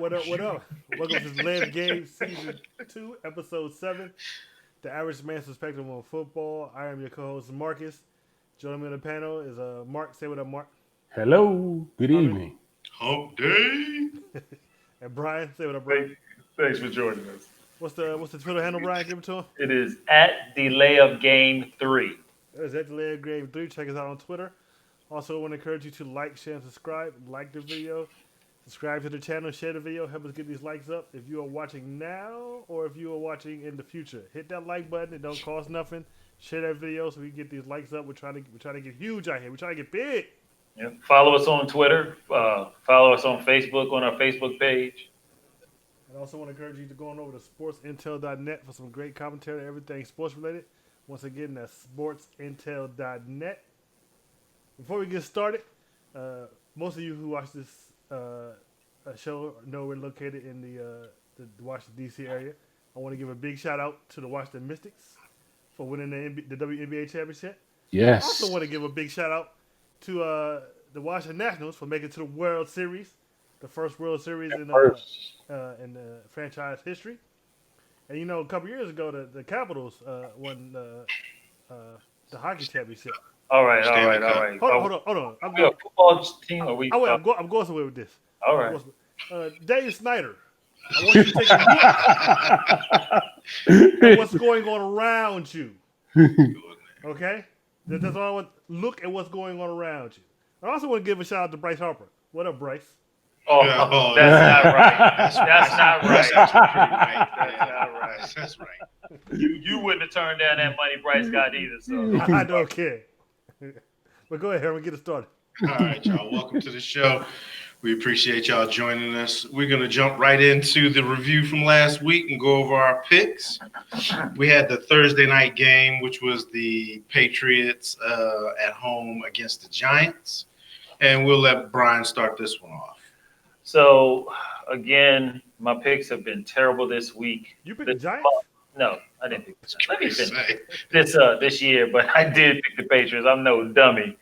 What up? What up? Welcome to the Live Game Season 2, Episode 7. The average man's perspective on football. I am your co-host Marcus. Joining me on the panel is Mark. Say what up, Mark. Hello, good Harvey evening. Hump day. and Brian. Say what up, Brian. Thank, thanks for joining us. What's the Twitter handle, Brian? Give it to him. It is at Delay of Game 3. Is that the Live Game 3? Check us out on Twitter. Also, I want to encourage you to like, share, and subscribe. Like the video. Subscribe to the channel, share the video, help us get these likes up. If you are watching now or if you are watching in the future, hit that like button. It don't cost nothing. Share that video so we can get these likes up. We're trying to get huge out here. We're trying to get big. Yeah. Follow us on Twitter. Follow us on Facebook on our Facebook page. I also want to encourage you to go on over to sportsintel.net for some great commentary on everything sports related. Once again, that's sportsintel.net. Before we get started, most of you who watch this show know we're located in the Washington, D.C. area. I want to give a big shout out to the Washington Mystics for winning the WNBA championship. I also Yes. want to give a big shout out to the Washington Nationals for making it to the World Series, the first World Series in the franchise history. And a couple years ago, the Capitals won the hockey championship. All right. Hold on. Are we a football team? Or we? I'm going somewhere with this. All right. Dave Snyder, I want you to take a look at what's going on around you. Okay? That's all I want. Look at what's going on around you. I also want to give a shout out to Bryce Harper. What up, Bryce? Oh, that's not right. That's not right. That's not right. That's right. You wouldn't have turned down that money Bryce got either. So I don't care. But go ahead, Herman, get it started. All right, y'all. Welcome to the show. We appreciate y'all joining us. We're going to jump right into the review from last week and go over our picks. We had the Thursday night game, which was the Patriots at home against the Giants. And we'll let Brian start this one off. So again, my picks have been terrible this week. You picked the Giants? No, I didn't pick the Giants. Let me finish this year, but I did pick the Patriots. I'm no dummy.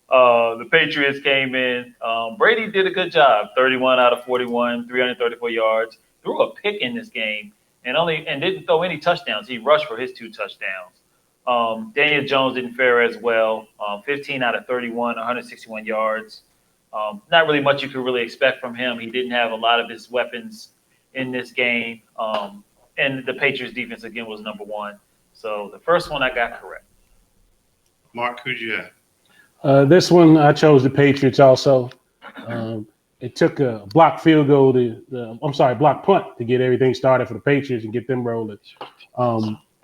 The Patriots came in. Brady did a good job. 31 out of 41, 334 yards. Threw a pick in this game and didn't throw any touchdowns. He rushed for his 2 touchdowns. Daniel Jones didn't fare as well. 15 out of 31, 161 yards. Not really much you could really expect from him. He didn't have a lot of his weapons in this game. And the Patriots defense, again, was number 1. So the first one I got correct. Mark, who'd you have? This one I chose the Patriots also. It took a block field goal block punt to get everything started for the Patriots and get them rolling.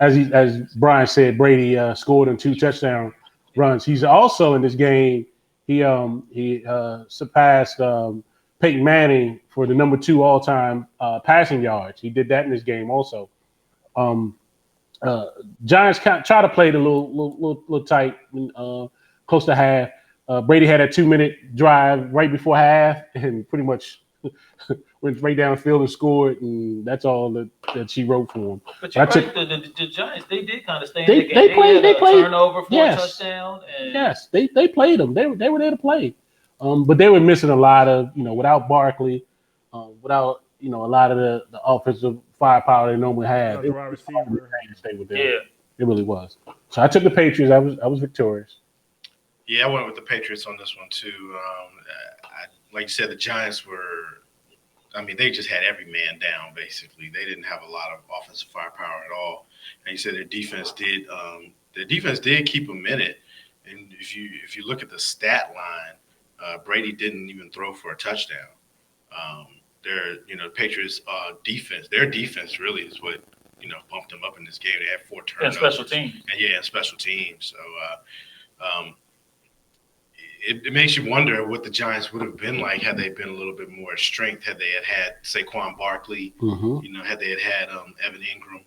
As Brian said, Brady scored in 2 touchdown runs. He's also in this game. He surpassed Peyton Manning for the number 2 all-time passing yards. He did that in this game also. Giants try to play it a little tight, close to half. Brady had a 2-minute drive right before half and pretty much went right downfield and scored, and that's all that she wrote for him. But you're right, the Giants, they did kind of stay in They the game. played turnover for a touchdown. And yes, they played them. They were there to play. But they were missing a lot of, without Barkley, without, a lot of the offensive firepower they normally have. It was hard to stay with them. Yeah. It really was. So I took the Patriots. I was victorious. Yeah, I went with the Patriots on this one, too. Like you said, the Giants they just had every man down, basically. They didn't have a lot of offensive firepower at all. And you said their defense did keep them in it. And if you look at the stat line, Brady didn't even throw for a touchdown. The Patriots defense, their defense really is what, bumped them up in this game. They had 4 turnovers. And special teams. And special teams. So, it makes you wonder what the Giants would have been like had they been a little bit more strength, had they had Saquon Barkley, had they had Evan Ingram.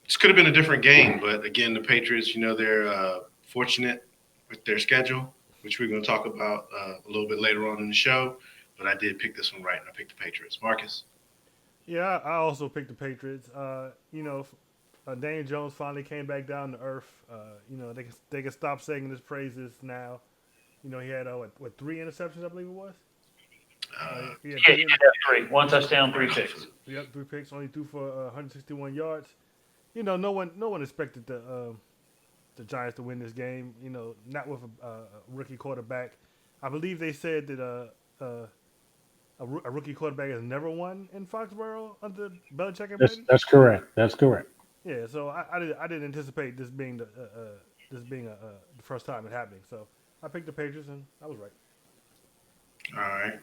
This could have been a different game, but again, the Patriots, they're fortunate with their schedule, which we're going to talk about a little bit later on in the show. But I did pick this one right, and I picked the Patriots. Marcus? Yeah, I also picked the Patriots. Daniel Jones finally came back down to earth. They can stop singing his praises now. He had 3 interceptions, I believe it was. He Yeah, he did have 3. 1 touchdown, 3 picks. Yep, 3 picks, only threw for 161 yards. You know, no one expected the Giants to win this game. You know, not with a rookie quarterback. I believe they said that a rookie quarterback has never won in Foxborough under Belichick and Brady. That's correct. That's correct. Yeah, so I didn't anticipate this being the first time it happening. So I picked the Patriots and I was right. All right.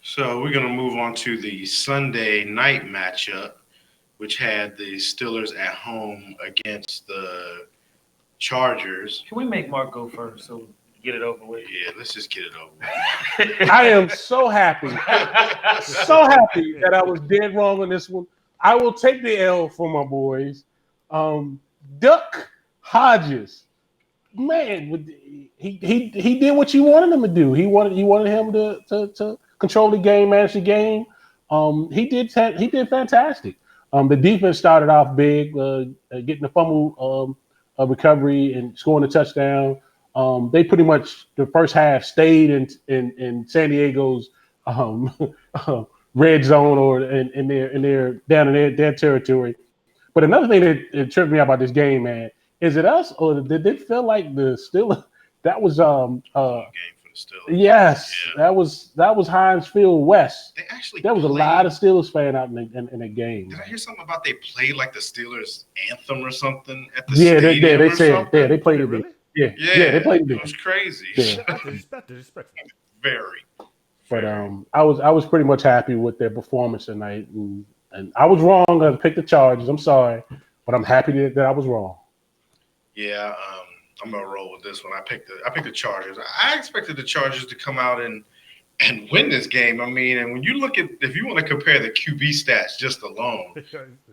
So we're going to move on to the Sunday night matchup, which had the Steelers at home against the Chargers. Can we make Mark go first so we get it over with? Yeah, let's just get it over with. I am so happy. So happy that I was dead wrong on this one. I will take the L for my boys. Duck Hodges. Man, he did what you wanted him to do. You wanted him to control the game, manage the game. He did fantastic. The defense started off big, getting the fumble recovery and scoring a touchdown. They pretty much the first half stayed in San Diego's red zone or in their down in their territory. But another thing that tripped me out about this game, man, is it us or did it feel like the Steelers? That was game for the Steelers. Yes, Yeah. that was Heinz Field West. They actually There was a lot of Steelers fan out in the game. Did I hear something about they played like the Steelers anthem or something at the Yeah, stadium? they said they played it. Really? Yeah, Yeah, they played it it. was crazy. Yeah. That's disrespectful. Very. But I was pretty much happy with their performance tonight, and I was wrong to pick the Chargers. I'm sorry, but I'm happy that I was wrong. Yeah, I'm gonna roll with this one. I picked the Chargers. I expected the Chargers to come out and win this game. I mean, and when you look at if you want to compare the QB stats just alone,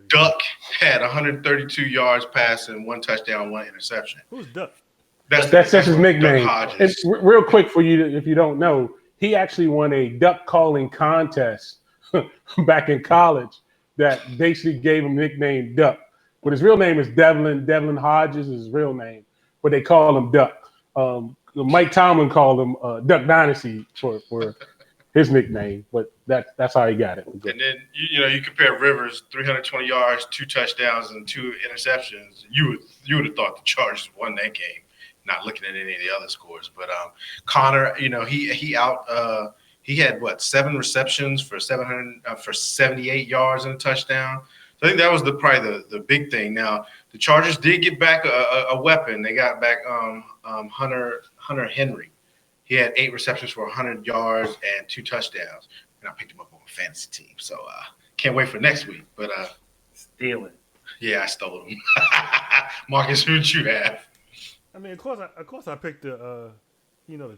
Duck had 132 yards passing, 1 touchdown, 1 interception. Who's Duck? That's his nickname. Duck And Hodges. real quick for you, if you don't know, he actually won a duck calling contest back in college that basically gave him the nickname Duck. But his real name is Devlin Hodges is his real name, but they call him Duck. Mike Tomlin called him Duck Dynasty for his nickname, but that's how he got it. And then you compare Rivers, 320 yards, 2 touchdowns, and 2 interceptions. You would have thought the Chargers won that game. Not looking at any of the other scores, but Connor, he had 7 receptions for 78 yards and a touchdown. So I think that was probably the big thing. Now the Chargers did get back a weapon. They got back Hunter Henry. He had 8 receptions for 100 yards and 2 touchdowns, and I picked him up on a fantasy team. So can't wait for next week. But Stealing. yeah, I stole him. Marcus, who'd you have? I mean, of course, I picked the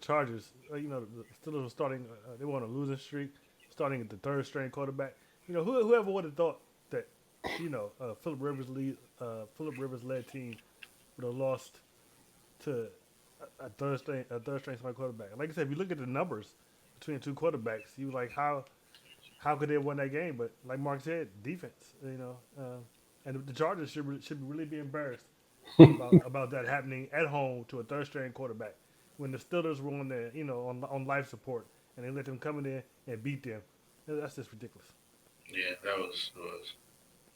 Chargers. The Steelers were starting. They were on a losing streak, starting at the 3rd string quarterback. Whoever would have thought that, Philip Rivers led team would have lost to a third string quarterback. Like I said, if you look at the numbers between the 2 quarterbacks, you like how could they have won that game? But like Mark said, defense. And the Chargers should really be embarrassed about that happening at home to a 3rd string quarterback when the Steelers were on their on life support and they let them come in there and beat them. That's just ridiculous. Yeah, that was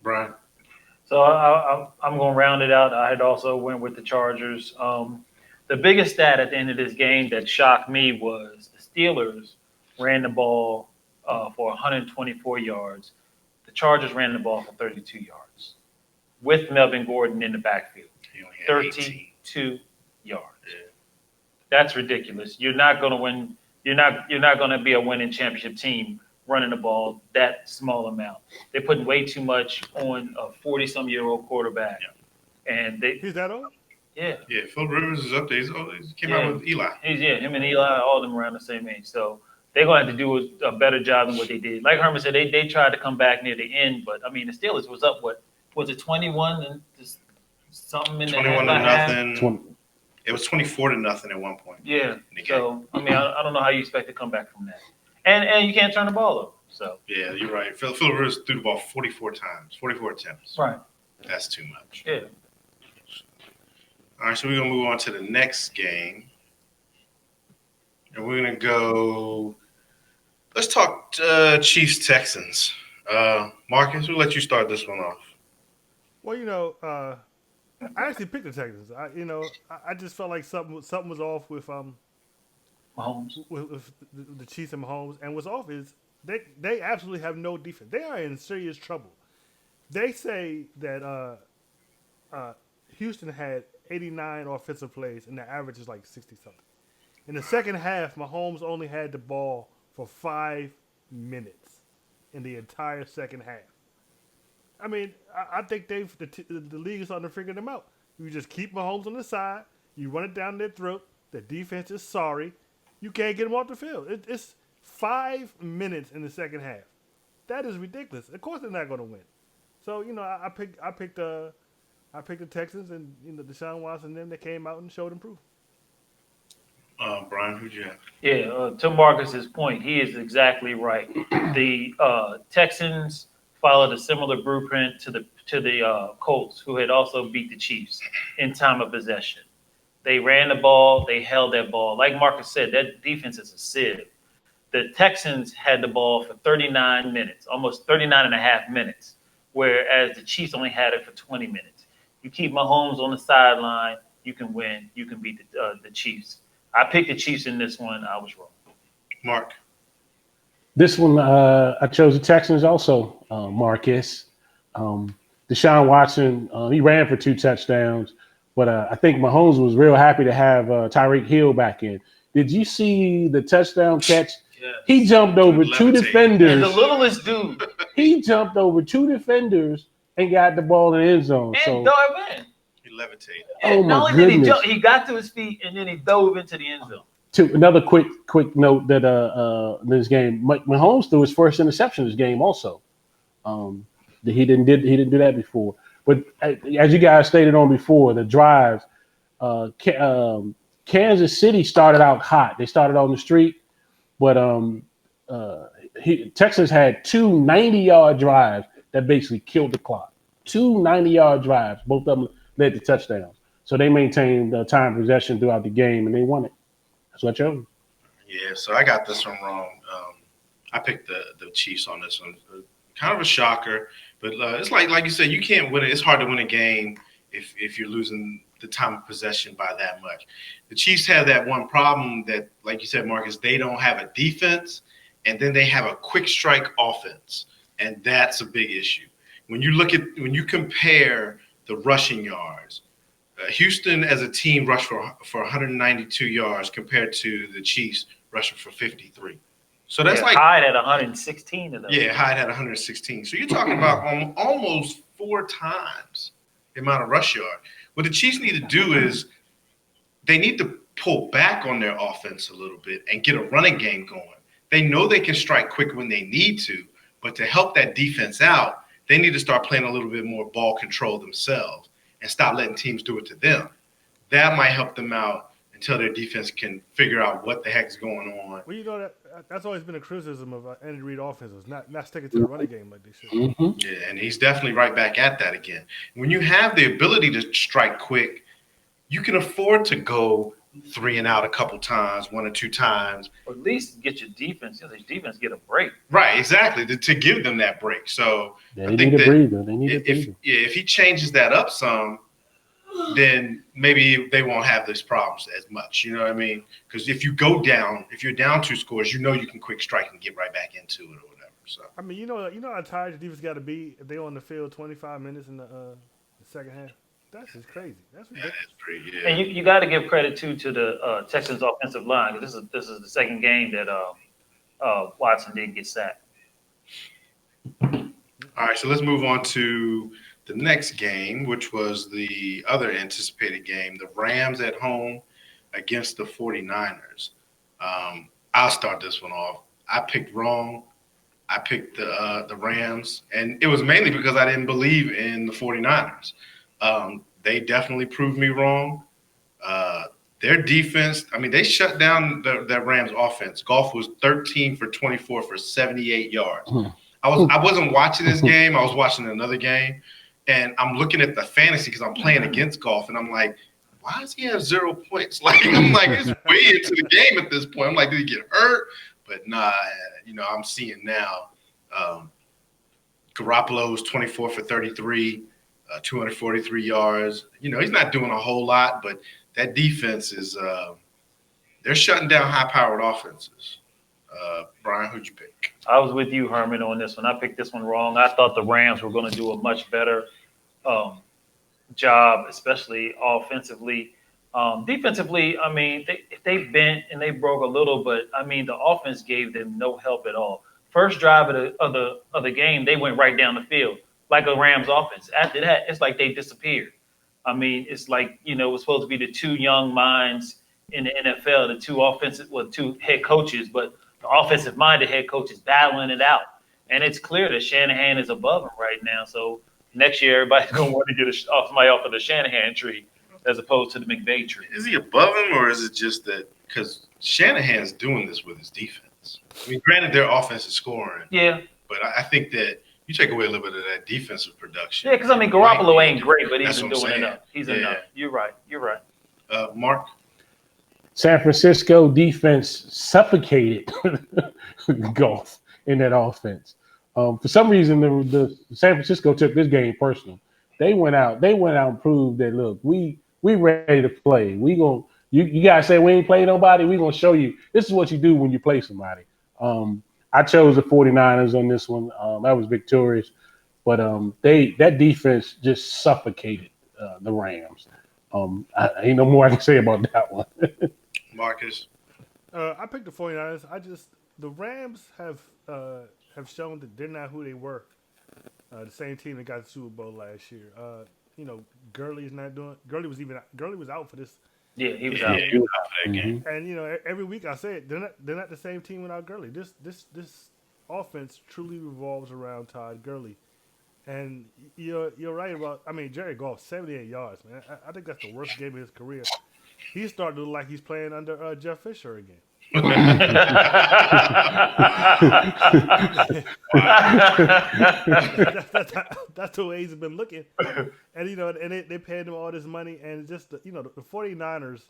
Brian. So I'm going to round it out. I had also went with the Chargers. The biggest stat at the end of this game that shocked me was the Steelers ran the ball for 124 yards. The Chargers ran the ball for 32 yards with Melvin Gordon in the backfield. 32 yards. Yeah. That's ridiculous. You're not going to win. You're not going to be a winning championship team running the ball that small amount. They're putting way too much on a 40-some-year-old quarterback. Yeah. And He's that old? Yeah. Yeah, Phil Rivers is up there. He came out with Eli. Him and Eli, all of them around the same age. So they're going to have to do a better job than what they did. Like Herman said, they tried to come back near the end, but I mean the Steelers was up. What was it, 21 and something in the 21 to half? nothing. It was 24 to nothing at one point. Yeah. So I mean, I don't know how you expect to come back from that. And you can't turn the ball over. So yeah, you're right. Phil Rivers threw the ball 44 times, 44 attempts. Right. That's too much. Yeah. All right, so we're gonna move on to the next game, and we're gonna go Let's talk Chiefs Texans. Marcus, we'll let you start this one off. Well, I actually picked the Texans. I just felt like something was off Mahomes. with the Chiefs and Mahomes, and what's off is they absolutely have no defense. They are in serious trouble. They say that Houston had 89 offensive plays, and the average is like 60 something. In the second half, Mahomes only had the ball for 5 minutes in the entire second half. I mean, I think the league is starting to figure them out. You just keep Mahomes on the side, you run it down their throat. The defense is sorry. You can't get them off the field. It's 5 minutes in the second half. That is ridiculous. Of course, they're not going to win. So I picked the Texans, and Deshaun Watson and them that came out and showed improvement. Brian, who'd you have? Yeah, to Marcus's point, he is exactly right. The Texans followed a similar blueprint to the Colts, who had also beat the Chiefs in time of possession. They ran the ball, they held that ball. Like Marcus said, that defense is a sieve. The Texans had the ball for 39 minutes, almost 39 and a half minutes, whereas the Chiefs only had it for 20 minutes. You keep Mahomes on the sideline, you can win, you can beat the Chiefs. I picked the Chiefs in this one. I was wrong. Mark. This one, I chose the Texans also, Marcus. Deshaun Watson, he ran for 2 touchdowns, but I think Mahomes was real happy to have Tyreek Hill back in. Did you see the touchdown catch? Yes. He jumped over 2 defenders. And the littlest dude. He jumped over 2 defenders and got the ball in the end zone. And So, dove in. He levitated. oh Not my only did he goodness. jump, he got to his feet and then he dove into the end zone. Another quick note that this game, Mahomes threw his first interception this game also. He didn't do that before. But as you guys stated on before, the drives, Kansas City started out hot. They started on the street, but Texas had 2 90-yard drives that basically killed the clock. 2 90-yard drives, both of them led to touchdowns. So they maintained time possession throughout the game, and they won it. That's what I chose. Yeah, so I got this one wrong. I picked the Chiefs on this one. Kind of a shocker, but it's like you said, you can't win it. It's hard to win a game if you're losing the time of possession by that much. The Chiefs have that one problem that, like you said, Marcus, they don't have a defense, and then they have a quick strike offense, and that's a big issue. When you compare the rushing yards, Houston as a team rushed for 192 yards compared to the Chiefs rushing for 53. So that's like Hyde at 116 of those. Yeah, Hyde had 116. So you're talking about almost 4 times the amount of rush yard. What the Chiefs need to do is they need to pull back on their offense a little bit and get a running game going. They know they can strike quick when they need to, but to help that defense out, they need to start playing a little bit more ball control themselves and stop letting teams do it to them. That might help them out until their defense can figure out what the heck's going on. Well, that's always been a criticism of Andy Reid offenses, not sticking to the running game like they should. Mm-hmm. Yeah, and he's definitely right back at that again. When you have the ability to strike quick, you can afford to go 3 and out a couple times, 1 or 2 times. Or at least get your defense get a break. Right, exactly, to give them that break. So Yeah, I think a that breather. They need a breather. if he changes that up some, then maybe they won't have these problems as much. You know what I mean? Because if you're down 2 scores, you can quick strike and get right back into it or whatever. So I mean, you know how tired the defense got to be if they're on the field 25 minutes in the second half. That's just crazy. That's ridiculous. that's pretty. Yeah. And you got to give credit to the Texans offensive line, because this is the second game that Watson didn't get sacked. All right, so let's move on to the next game, which was the other anticipated game, the Rams at home against the 49ers. I'll start this one off. I picked wrong. I picked the Rams, and it was mainly because I didn't believe in the 49ers. They definitely proved me wrong. Their defense, they shut down the Rams offense. Goff was 13 for 24 for 78 yards. I wasn't watching this game. I was watching another game, and I'm looking at the fantasy because I'm playing against Goff, and I'm like, why does he have 0 points? It's way into the game at this point. I'm like, did he get hurt? But nah, I'm seeing now Garoppolo's 24 for 33, 243 yards. He's not doing a whole lot, but that defense is they're shutting down high-powered offenses. Brian, who'd you pick? I was with you, Herman, on this one. I picked this one wrong. I thought the Rams were going to do a much better job, especially offensively. Defensively, I mean, they bent and they broke a little, but I mean, the offense gave them no help at all. First drive of the game, they went right down the field like a Rams offense. After that, it's like they disappeared. I mean, it's like, it was supposed to be the two young minds in the NFL, the two head coaches, but the offensive-minded head coach is battling it out. And it's clear that Shanahan is above him right now. So next year, everybody's going to want to get somebody off of the Shanahan tree as opposed to the McVay tree. Is he above him, or is it just that because Shanahan's doing this with his defense? I mean, granted, their offense is scoring. Yeah. But I think that you take away a little bit of that defensive production. Yeah, because, I mean, Garoppolo ain't great, but he's been doing saying. enough. He's enough. You're right. Mark? San Francisco defense suffocated Goff in that offense. For some reason, the San Francisco took this game personal. They went out and proved that, look, we ready to play. You guys say we ain't play nobody. We gonna show you. This is what you do when you play somebody. I chose the 49ers on this one. I was victorious, but that defense just suffocated the Rams. Ain't no more I can say about that one. Marcus? I picked the 49ers. The Rams have shown that they're not who they were. The same team that got the Super Bowl last year. Gurley's not doing. Gurley was out for this. Yeah, he was out. Yeah, he was out for that game. And every week I say it, they're not the same team without Gurley. This offense truly revolves around Todd Gurley. And you're right about. I mean, Jared Goff, 78 yards, man. I think that's the worst game of his career. He's starting to look like he's playing under Jeff Fisher again. That's the way he's been looking, and they paid him all this money, and just the 49ers,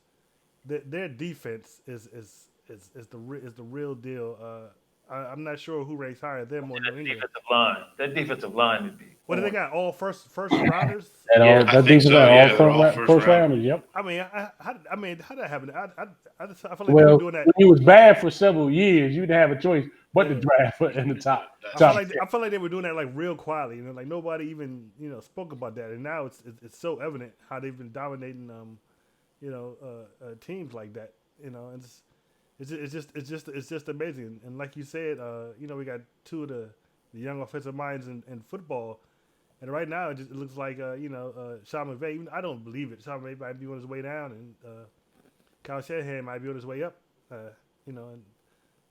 their defense is the real deal. I'm not sure who ranks higher, them or New England. That defensive line would be. What do they got? All first rounders? That defense all first rounders. Yep. I mean, how did that happen? I feel like they were doing that. When he was bad for several years, you didn't have a choice but to draft in the top. I feel like they were doing that like real quietly. Like nobody even spoke about that, and now it's so evident how they've been dominating teams like that. And it's just amazing. And like you said, we got two of the young offensive minds in football. And right now, it looks like, Sean McVay, I don't believe it. Sean McVay might be on his way down, and Kyle Shanahan might be on his way up. And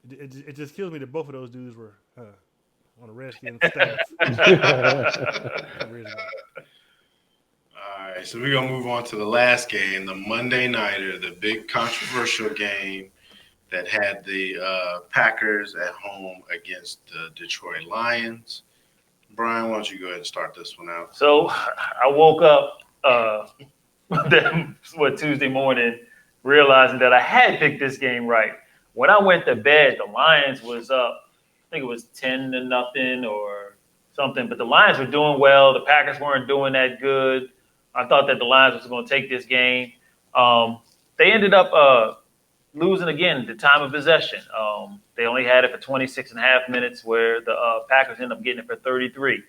it just kills me that both of those dudes were on the Redskins staff. All right, so we're going to move on to the last game, the Monday Nighter, the big controversial game that had the Packers at home against the Detroit Lions. Brian, why don't you go ahead and start this one out? So I woke up Tuesday morning realizing that I had picked this game right. When I went to bed, the Lions was up. I think it was 10-0 or something. But the Lions were doing well. The Packers weren't doing that good. I thought that the Lions was going to take this game. They ended up losing again the time of possession. They only had it for 26.5 minutes, where the Packers ended up getting it for 33.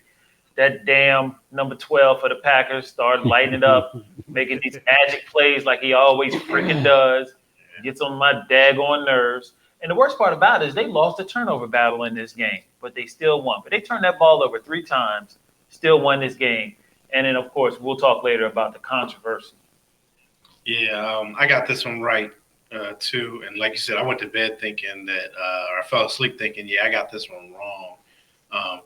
That damn number 12 for the Packers started lighting it up, making these magic plays like he always freaking does. Gets on my daggone nerves. And the worst part about it is they lost the turnover battle in this game, but they still won. But they turned that ball over 3 times, still won this game. And then, of course, we'll talk later about the controversy. Yeah, I got this one right. Too, and like you said, I went to bed thinking that, or I fell asleep thinking, I got this one wrong.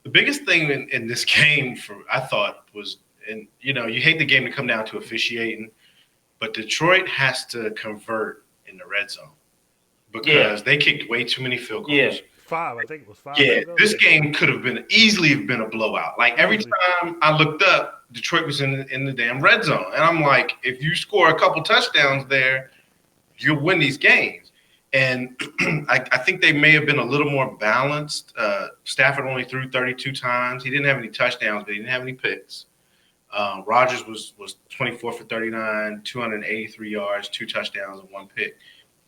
The biggest thing in this game, I thought, was, and you hate the game to come down to officiating, but Detroit has to convert in the red zone because they kicked way too many field goals. Yeah. 5, I think it was 5. Yeah, this game could have easily been a blowout. Like every time I looked up, Detroit was in the damn red zone, and I'm like, if you score a couple touchdowns there, you'll win these games. And I think they may have been a little more balanced. Stafford only threw 32 times. He didn't have any touchdowns, but he didn't have any picks. Rodgers was 24 for 39, 283 yards, 2 touchdowns, and 1 pick.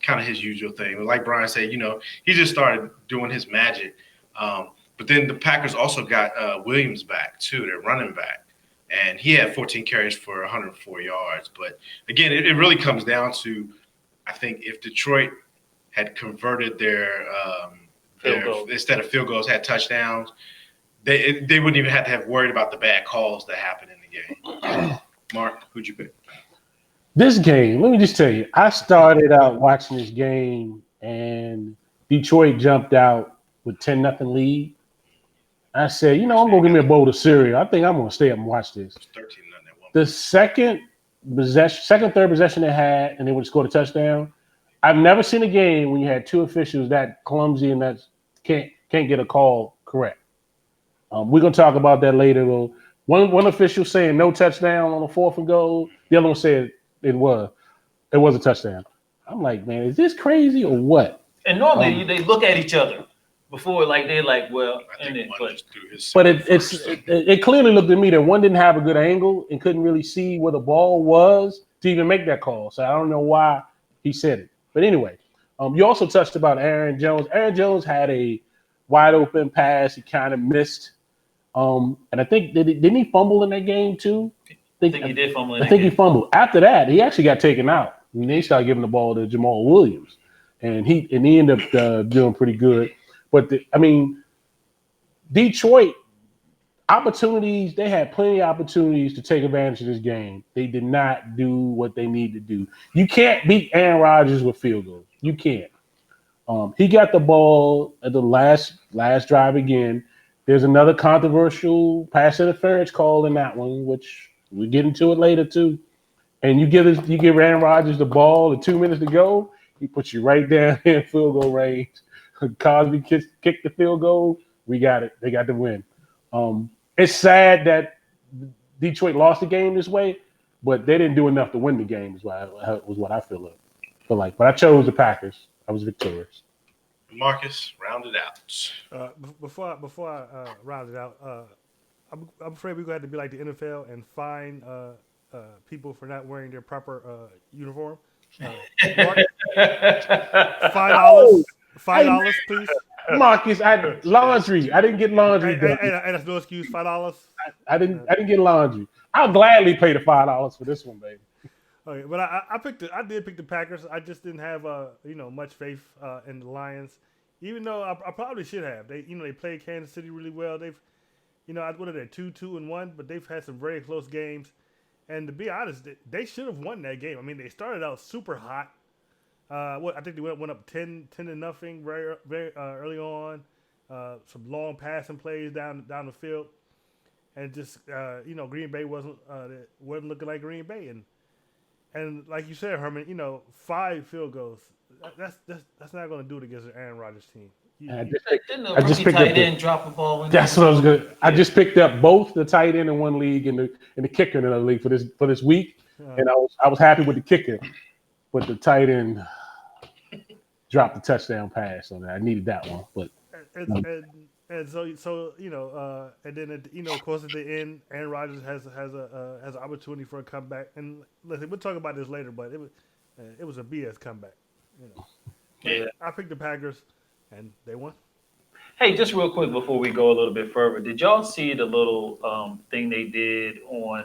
Kind of his usual thing. But like Brian said, he just started doing his magic. But then the Packers also got Williams back, too, their running back. And he had 14 carries for 104 yards. But, again, it really comes down to, I think, if Detroit had converted their instead of field goals, had touchdowns, they wouldn't even have to have worried about the bad calls that happened in the game. Mark, who'd you pick? This game, let me just tell you, I started out watching this game, and Detroit jumped out with 10-0 lead. I said, I'm going to give me a bowl of cereal. I think I'm going to stay up and watch this. 13-0 at one. The third possession they had, and they would score a touchdown. I've never seen a game when you had 2 officials that clumsy and that can't get a call correct. We're going to talk about that later. One official saying no touchdown on a 4th and goal. The other one said it was a touchdown. I'm like, man, is this crazy or what? And normally they look at each other before, like they're like, well, but it clearly looked at me that one didn't have a good angle and couldn't really see where the ball was to even make that call. So I don't know why he said it. But anyway, you also touched about Aaron Jones. Aaron Jones had a wide open pass. He kind of missed. And I think didn't he fumble in that game too? I think he did fumble. He fumbled. After that, he actually got taken out. And they started giving the ball to Jamal Williams, and he ended up doing pretty good. But Detroit opportunities. They had plenty of opportunities to take advantage of this game. They did not do what they need to do. You can't beat Aaron Rodgers with field goals. You can't. He got the ball at the last drive again. There's another controversial pass interference call in that one, which we'll get into it later too. And you give Aaron Rodgers the ball at 2 minutes to go, he puts you right down in field goal range. Cosby kicked the field goal. We got it. They got the win. It's sad that Detroit lost the game this way, but they didn't do enough to win the game. Is what I feel like. But I chose the Packers. I was victorious. Marcus, round it out. Before I round it out, I'm afraid we're going to have to be like the NFL and fine people for not wearing their proper uniform. Mark, $5, please. Marcus, I had laundry. I didn't get laundry. And that's no excuse. $5. I didn't get laundry. I'll gladly pay the $5 for this one, baby. Okay, but I did pick the Packers. I just didn't have much faith in the Lions, even though I probably should have. They played Kansas City really well. They've what are they 2-1, but they've had some very close games. And to be honest, they should have won that game. I mean, they started out super hot. I think they went up 10-0 very very early on. Some long passing plays down the field, and just Green Bay wasn't looking like Green Bay. And like you said, Herman, 5 field goals. That's not going to do it against an Aaron Rodgers team. I just picked tight end drop a ball. That's what I was good. I just picked up both the tight end in one league and the kicker in another league for this week, and I was happy with the kicker, but the tight end dropped the touchdown pass on that. I needed that one, but and so and then of course at the end, Aaron Rodgers has an opportunity for a comeback. And listen, we'll talk about this later, but it was a BS comeback. Yeah. I picked the Packers, and they won. Hey, just real quick before we go a little bit further, did y'all see the little thing they did on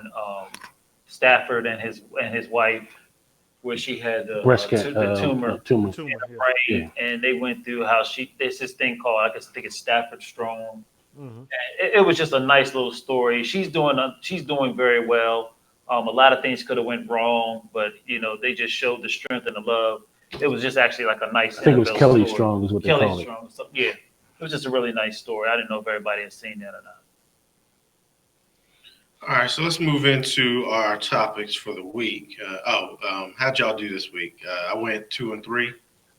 Stafford and his wife, where she had the tumor in her brain, and they went through how there's this thing called, I think it's Stafford Strong. Mm-hmm. It was just a nice little story. She's doing very well. A lot of things could have went wrong, but they just showed the strength and the love. It was just actually like a nice. I think it was Kelly story. Strong is what they call it. Strong. So, yeah, it was just a really nice story. I didn't know if everybody had seen that or not. All right, so let's move into our topics for the week. How'd y'all do this week? I went 2-3.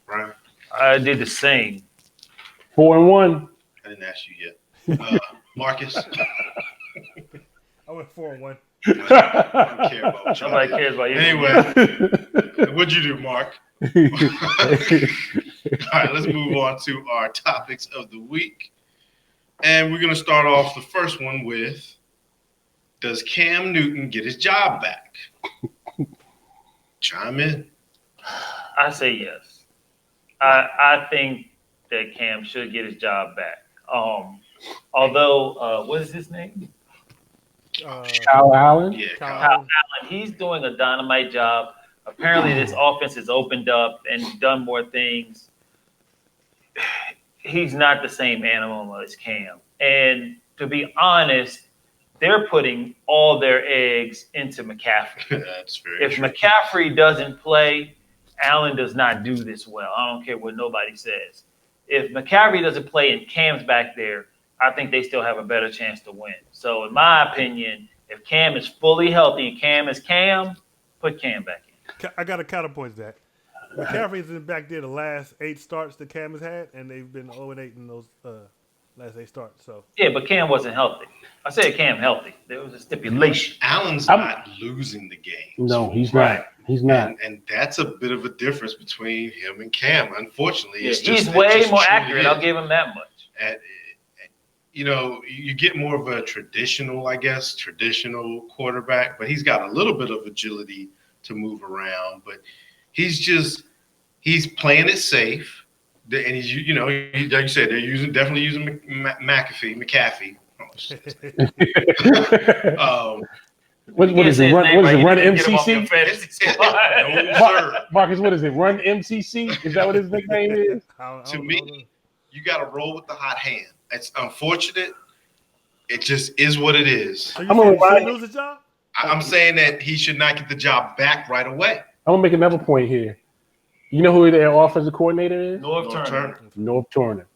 Brian? I did the same. 4-1. I didn't ask you yet. Marcus? I went 4-1. I don't care about what Nobody cares about you. Anyway, what'd you do, Mark? All right, let's move on to our topics of the week. And we're going to start off the first one with, does Cam Newton get his job back? Chime in. I say yes. I think that Cam should get his job back. Although, what is his name? Kyle Allen. Yeah, Kyle Kyle. Allen. He's doing a dynamite job. Apparently, this offense has opened up and done more things. He's not the same animal as Cam. And to be honest, they're putting all their eggs into McCaffrey. That's very If true. McCaffrey doesn't play, Allen does not do this well. I don't care what nobody says. If McCaffrey doesn't play and Cam's back there, I think they still have a better chance to win. So, in my opinion, if Cam is fully healthy and Cam is Cam, put Cam back in. I got a counterpoint to that. McCaffrey's been back there the last 8 starts that Cam has had, and they've been 0-8 in those last 8 starts. So Yeah, but Cam wasn't healthy. I said Cam healthy. There was a stipulation. Allen's I'm- not losing the game. No, he's Right. not. He's not. And that's a bit of a difference between him and Cam. Unfortunately, Yeah, it's he's just, way it just more truly accurate. is. I'll give him that much. At, you know, you get more of a traditional quarterback, but he's got a little bit of agility to move around. But he's playing it safe, and he's, you know, like you said, they're definitely using McAfee. What is it? Run, what is it? Run MCC? No, sir. Marcus, what is it? Run MCC? Is that what his nickname is? To me, you got to roll with the hot hand. It's unfortunate. It just is what it is. So I'm you gonna think he should remind- lose his job? I'm saying that he should not get the job back right away. I'm gonna make another point here. You know who their offensive coordinator is? North Turner. North Turner.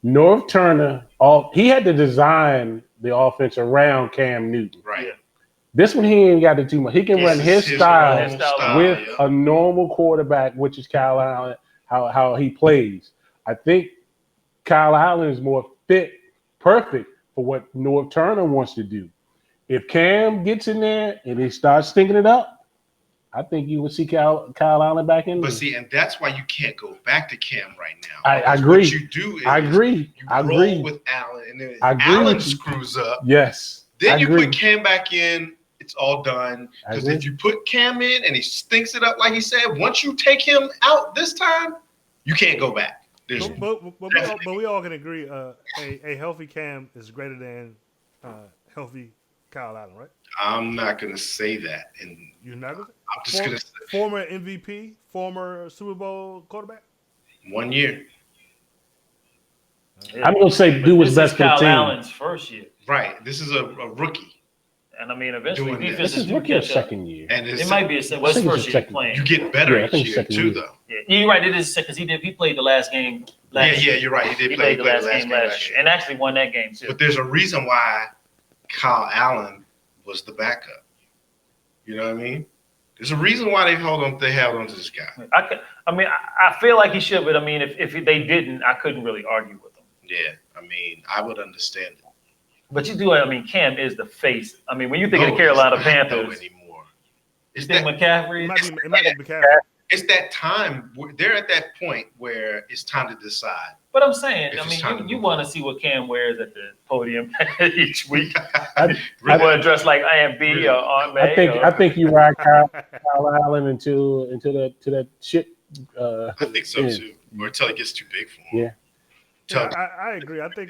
North Turner. He had to design the offense around Cam Newton. Right. Yeah. This one he ain't got to do much. He can run his style normal style, with yeah. a normal quarterback, which is Kyle Allen. How he plays. I think Kyle Allen is more perfect for what North Turner wants to do. If Cam gets in there and he starts stinking it up, I think you will see Kyle Allen back in there. But see, and that's why you can't go back to Cam right now. I Because agree. What you do is I agree. you I roll agree. with Allen, and then if I agree Allen with you. screws up, Yes. then I you agree. put Cam back in. It's all done. I Because agree. if you put Cam in and he stinks it up like he said, once you take him out this time, you can't go back. There's But we all can agree a healthy Cam is greater than healthy Kyle Allen, right? I'm not going to say that. And You're not gonna say? I'm just going to say Former MVP, former Super Bowl quarterback. 1 year. I'm gonna say do what's best for the Kyle team. Allen's first year. Right. This is a rookie. And I mean, eventually Doing that. This defenses is do rookie or catch up. second year. And It might be his I think it's first his year second. playing. you get better Yeah, I think each it's year second too, year. though. Yeah, you're right. It is because he played the last game. Last year. You're right. He did He play played the last game last year, and actually won that game too. But there's a reason why Kyle Allen was the backup. You know what I mean? There's a reason why they held on to this guy. I feel like he should, but I mean, if they didn't, I couldn't really argue with them. Yeah, I mean, I would understand it. But you do. I mean, Cam is the face. I mean, when you think of No, the Carolina he's not, though, Panthers, anymore. you It's think that, McCaffrey? It might be McCaffrey. it's that time. They're at that point where it's time to decide. But I'm saying, If I it's time mean, to you move want on. to see what Cam wears at the podium each week. I, You Really? want to dress like Aunt B or Aunt May? I think you ride Kyle Allen into that shit. I think so Yeah. too. Or until it gets too big for him. Yeah. I agree. I think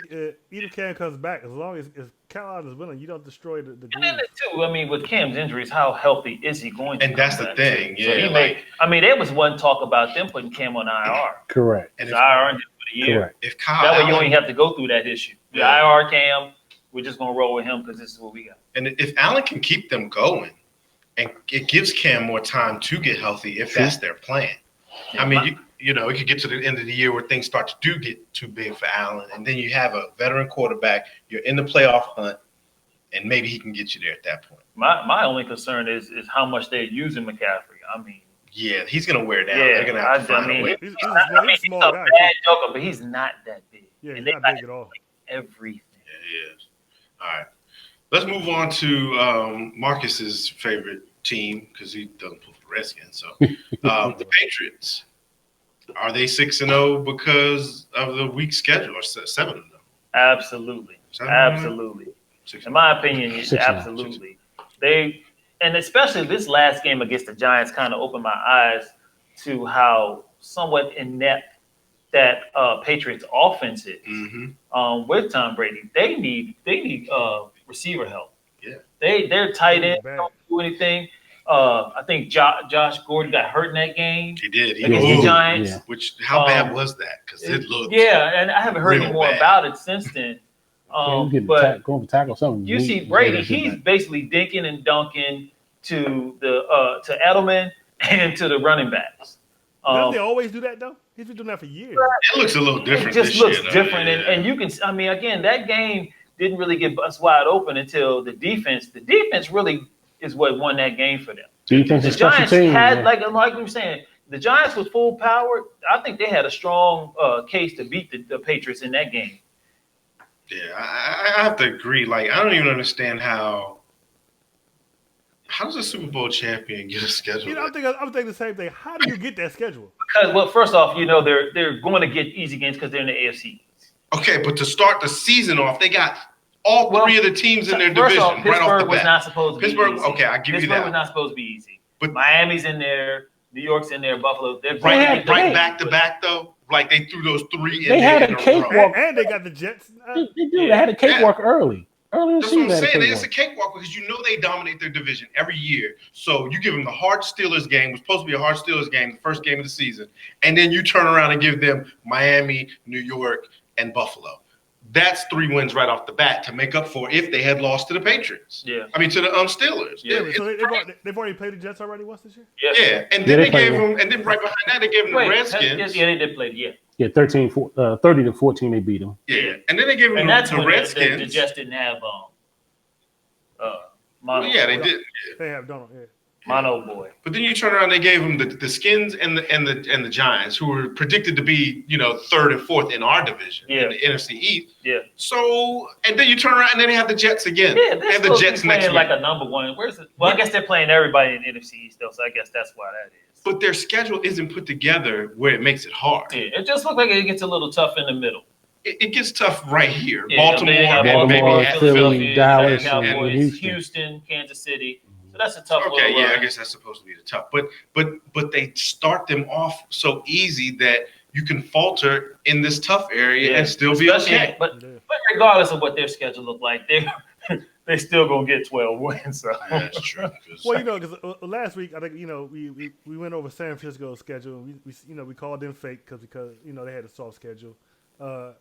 either Cam comes back, as long as Kyle Allen is willing, you don't destroy the And then groove. too, I mean, with Cam's injuries, how healthy is he going to? And that's come the back thing, to? yeah, he like- I mean, there was one talk about them putting Cam on IR. Correct. And It's IR injured for the year. Correct. if Kyle That way, you Allen, don't even have to go through that issue. The Yeah. IR Cam, we're just gonna roll with him because this is what we got. and if Allen can keep them going, and it gives Cam more time to get healthy if True. that's their plan. I mean, you know, it could get to the end of the year where things start to get too big for Allen, and then you have a veteran quarterback. You're in the playoff hunt, and maybe he can get you there at that point. My only concern is how much they're using McCaffrey. I mean, Yeah, he's gonna wear down. Yeah, They're gonna have to I find a mean, way. He's he's a small a guy. bad Too. joker, but he's not that big. Yeah, And he's they not got big at all. everything. Yeah, he is. All right, let's move on to Marcus's favorite team because he doesn't pull for the Redskins. So the Patriots. Are they 6-0 because of the weak schedule, or 7-0? Absolutely. 7-0? Absolutely. 6-0. In my opinion, yes, 6-0. absolutely. They and especially this last game against the Giants kind of opened my eyes to how somewhat inept that Patriots offense is. With Tom Brady, they need receiver help. Yeah. Their tight end Bad. don't do anything. I think Josh Gordon got hurt in that game He did. He against the moved. Giants. Yeah. Which, how bad was that? Because it looked. Yeah, and I haven't heard real any more bad. about it since then. Yeah, he was getting But going for tackle something. you see Brady, he's basically dinking and dunking to the to Edelman and to the running backs. Doesn't he always do that though? He's been doing that for years. It looks a little different. It just this looks year, though. different, Yeah. and you can. I mean, again, that game didn't really get bust wide open until the defense. The defense really is what won that game for them. defense The and special Giants teams. had, Yeah. like we were saying, the Giants with full power. I think they had a strong case to beat the Patriots in that game. Yeah, I have to agree. Like, I don't even understand how does a Super Bowl champion get a schedule? You know, I'm thinking the same thing. How do you get that schedule? Because, well, first off, they're going to get easy games because they're in the AFC. Okay, but to start the season off, they got all three of the teams in their First division off, right Pittsburgh off the was bat. not supposed to be Pittsburgh, easy. okay, I give you Pittsburgh that. was not supposed to be easy. But Miami's in there, New York's in there, Buffalo. They're right back to back though. Like they threw those three in They had there a in cakewalk. row. And they got the Jets. They do. They had a cakewalk early in the That's what season. I'm they had a saying. It's a cakewalk. cakewalk because you know they dominate their division every year. So you give them the hard Steelers game, was supposed to be a hard Steelers game, the first game of the season, and then you turn around and give them Miami, New York, and Buffalo. That's 3 wins right off the bat to make up for if they had lost to the Patriots. Yeah. I mean to the Steelers. Yeah. So they've already played the Jets already once this year? Yeah, and then they gave them. them, and then right behind that they gave them the Redskins. Yeah, they did play. Yeah. Yeah, 30-14, they beat them. Yeah, and then they gave them And that's the when Redskins. the Jets didn't have Well, yeah, they did. They have Donald. Yeah. Mono boy. But then you turn around, they gave them the Skins and the Giants, who were predicted to be, third and fourth in our division, in the NFC East. Yeah. So, and then you turn around, and then they have the Jets again. Yeah, they have the Jets next week. like a number one. Where's it? Well, I guess they're playing everybody in the NFC East, though, so I guess that's why that is. But their schedule isn't put together where it makes it hard. Yeah, it just looks like it gets a little tough in the middle. It gets tough right here. Yeah, Baltimore, Philly, Dallas, Cowboys, and Houston, Kansas City. So that's a tough Okay, little yeah, run. I guess that's supposed to be the tough. But they start them off so easy that you can falter in this tough area and still be okay. But regardless of what their schedule look like, they still gonna get 12 wins. So. Yeah, that's true. Well, because last week I think we went over San Francisco's schedule. We called them fake because they had a soft schedule. I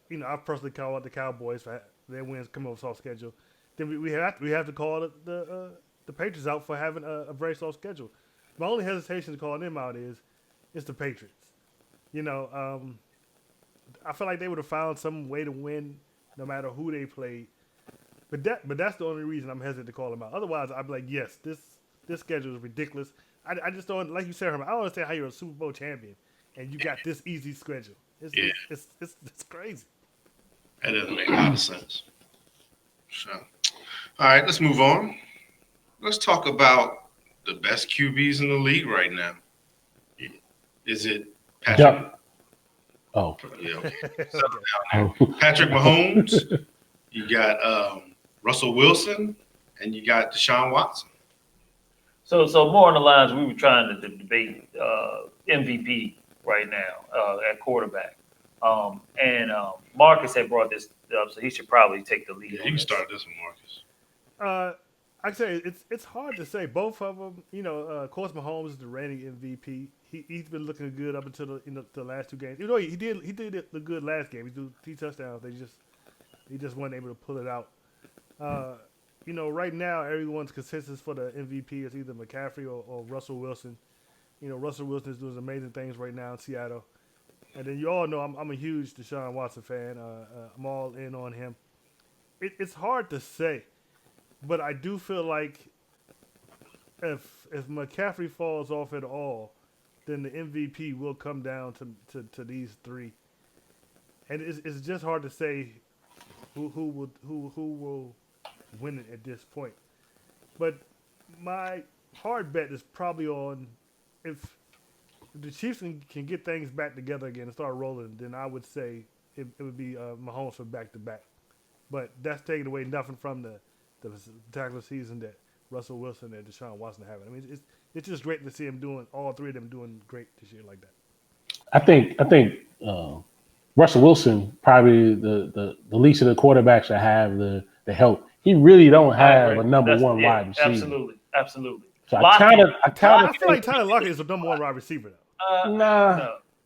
personally call out the Cowboys for their wins coming off soft schedule. Then we have to call the Patriots out for having a very soft schedule. My only hesitation to call them out is the Patriots. I feel like they would have found some way to win no matter who they played. But that's the only reason I'm hesitant to call them out. Otherwise, I'd be like, yes, this schedule is ridiculous. I just don't, like you said, Herman, I don't understand how you're a Super Bowl champion and you got this easy schedule. It's crazy. That doesn't make a lot of sense. So, all right, let's move on. Let's talk about the best QBs in the league right now. Is it Patrick? Yep. Oh. Yeah, okay. Patrick Mahomes. You got Russell Wilson, and you got Deshaun Watson. So more on the lines we were trying to debate MVP right now at quarterback. And Marcus had brought this up, so he should probably take the lead. Yeah, you can start this one, Marcus. I'd say it's hard to say. Both of them, of course, Mahomes is the reigning MVP. He's been looking good up until the last 2 games. He did look good last game. He threw 3 touchdowns. He just wasn't able to pull it out. Right now everyone's consensus for the MVP is either McCaffrey or Russell Wilson. Russell Wilson is doing amazing things right now in Seattle. And then you all know I'm a huge Deshaun Watson fan. I'm all in on him. It's hard to say, but I do feel like if McCaffrey falls off at all, then the MVP will come down to these 3. And it's just hard to say who will win it at this point. But my hard bet is probably on if if the Chiefs can get things back together again and start rolling, then I would say it would be Mahomes for back to back. But that's taking away nothing from the spectacular season that Russell Wilson and Deshaun Watson are having. I mean, it's just great to see him doing all three of them doing great this year like that. I think Russell Wilson probably the least of the quarterbacks that have the help. He really don't have a number one wide receiver. Absolutely. So I feel like Tyler Lockett is the number one wide receiver though.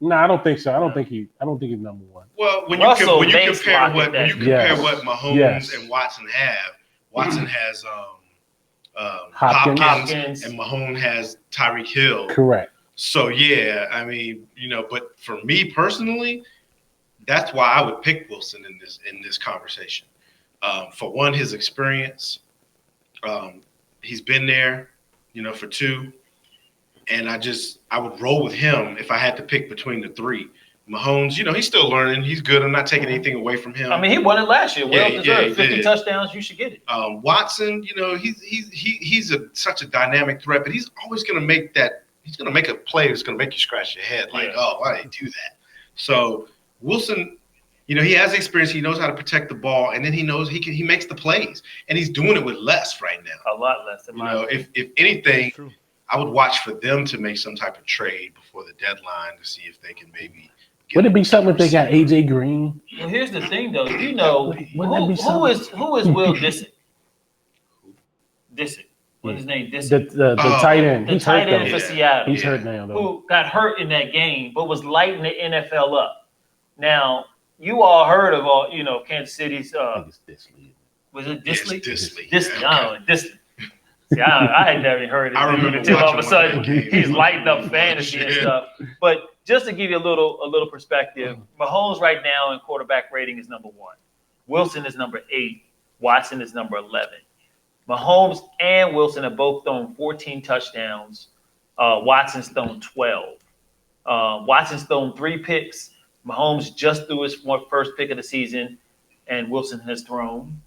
Nah, I don't think so. I don't think he's number one. Well, when you compare what Mahomes and Watson have, Watson has Hopkins, and Mahomes has Tyreek Hill. Correct. So yeah, I mean, but for me personally, that's why I would pick Wilson in this conversation. For one, his experience. He's been there, for two. And I would roll with him if I had to pick between the three. Mahomes, he's still learning. He's good. I'm not taking anything away from him. I mean, he won it last year. Well deserved. 50 touchdowns, you should get it. Watson, he's such a dynamic threat, but he's always going to make that. He's going to make a play that's going to make you scratch your head, like, oh, why did he do that? So Wilson, he has experience. He knows how to protect the ball, and then he knows he makes the plays, and he's doing it with less right now. A lot less. If anything, I would watch for them to make some type of trade before the deadline to see if they can maybe. Would it be something if they got AJ Green? Well, here's the thing, though. Who is Will Disick? Disick. What's his name? Disick. The tight end. The tight end for Seattle. He's hurt now, though. Who got hurt in that game, but was lighting the NFL up. Now, you all heard of Kansas City's. Was it Disley? Disley. Disley. See, I had never heard it. I remember until all of a sudden he's lighting up fantasy and stuff. But just to give you a little perspective, Mahomes right now in quarterback rating is number 1. Wilson is number 8. Watson is number 11. Mahomes and Wilson have both thrown 14 touchdowns. Watson's thrown 12. Watson's thrown 3 picks. Mahomes just threw his first pick of the season, and Wilson has thrown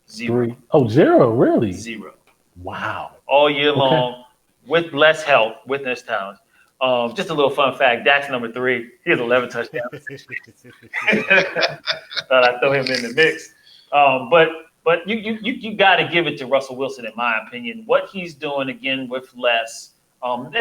0. 3. Oh, 0, really? 0. Wow. All year long, with less help, with less talent. Just a little fun fact, Dak's number 3. He has 11 touchdowns. Thought I'd throw him in the mix. But you got to give it to Russell Wilson, in my opinion. What he's doing, again, with less. And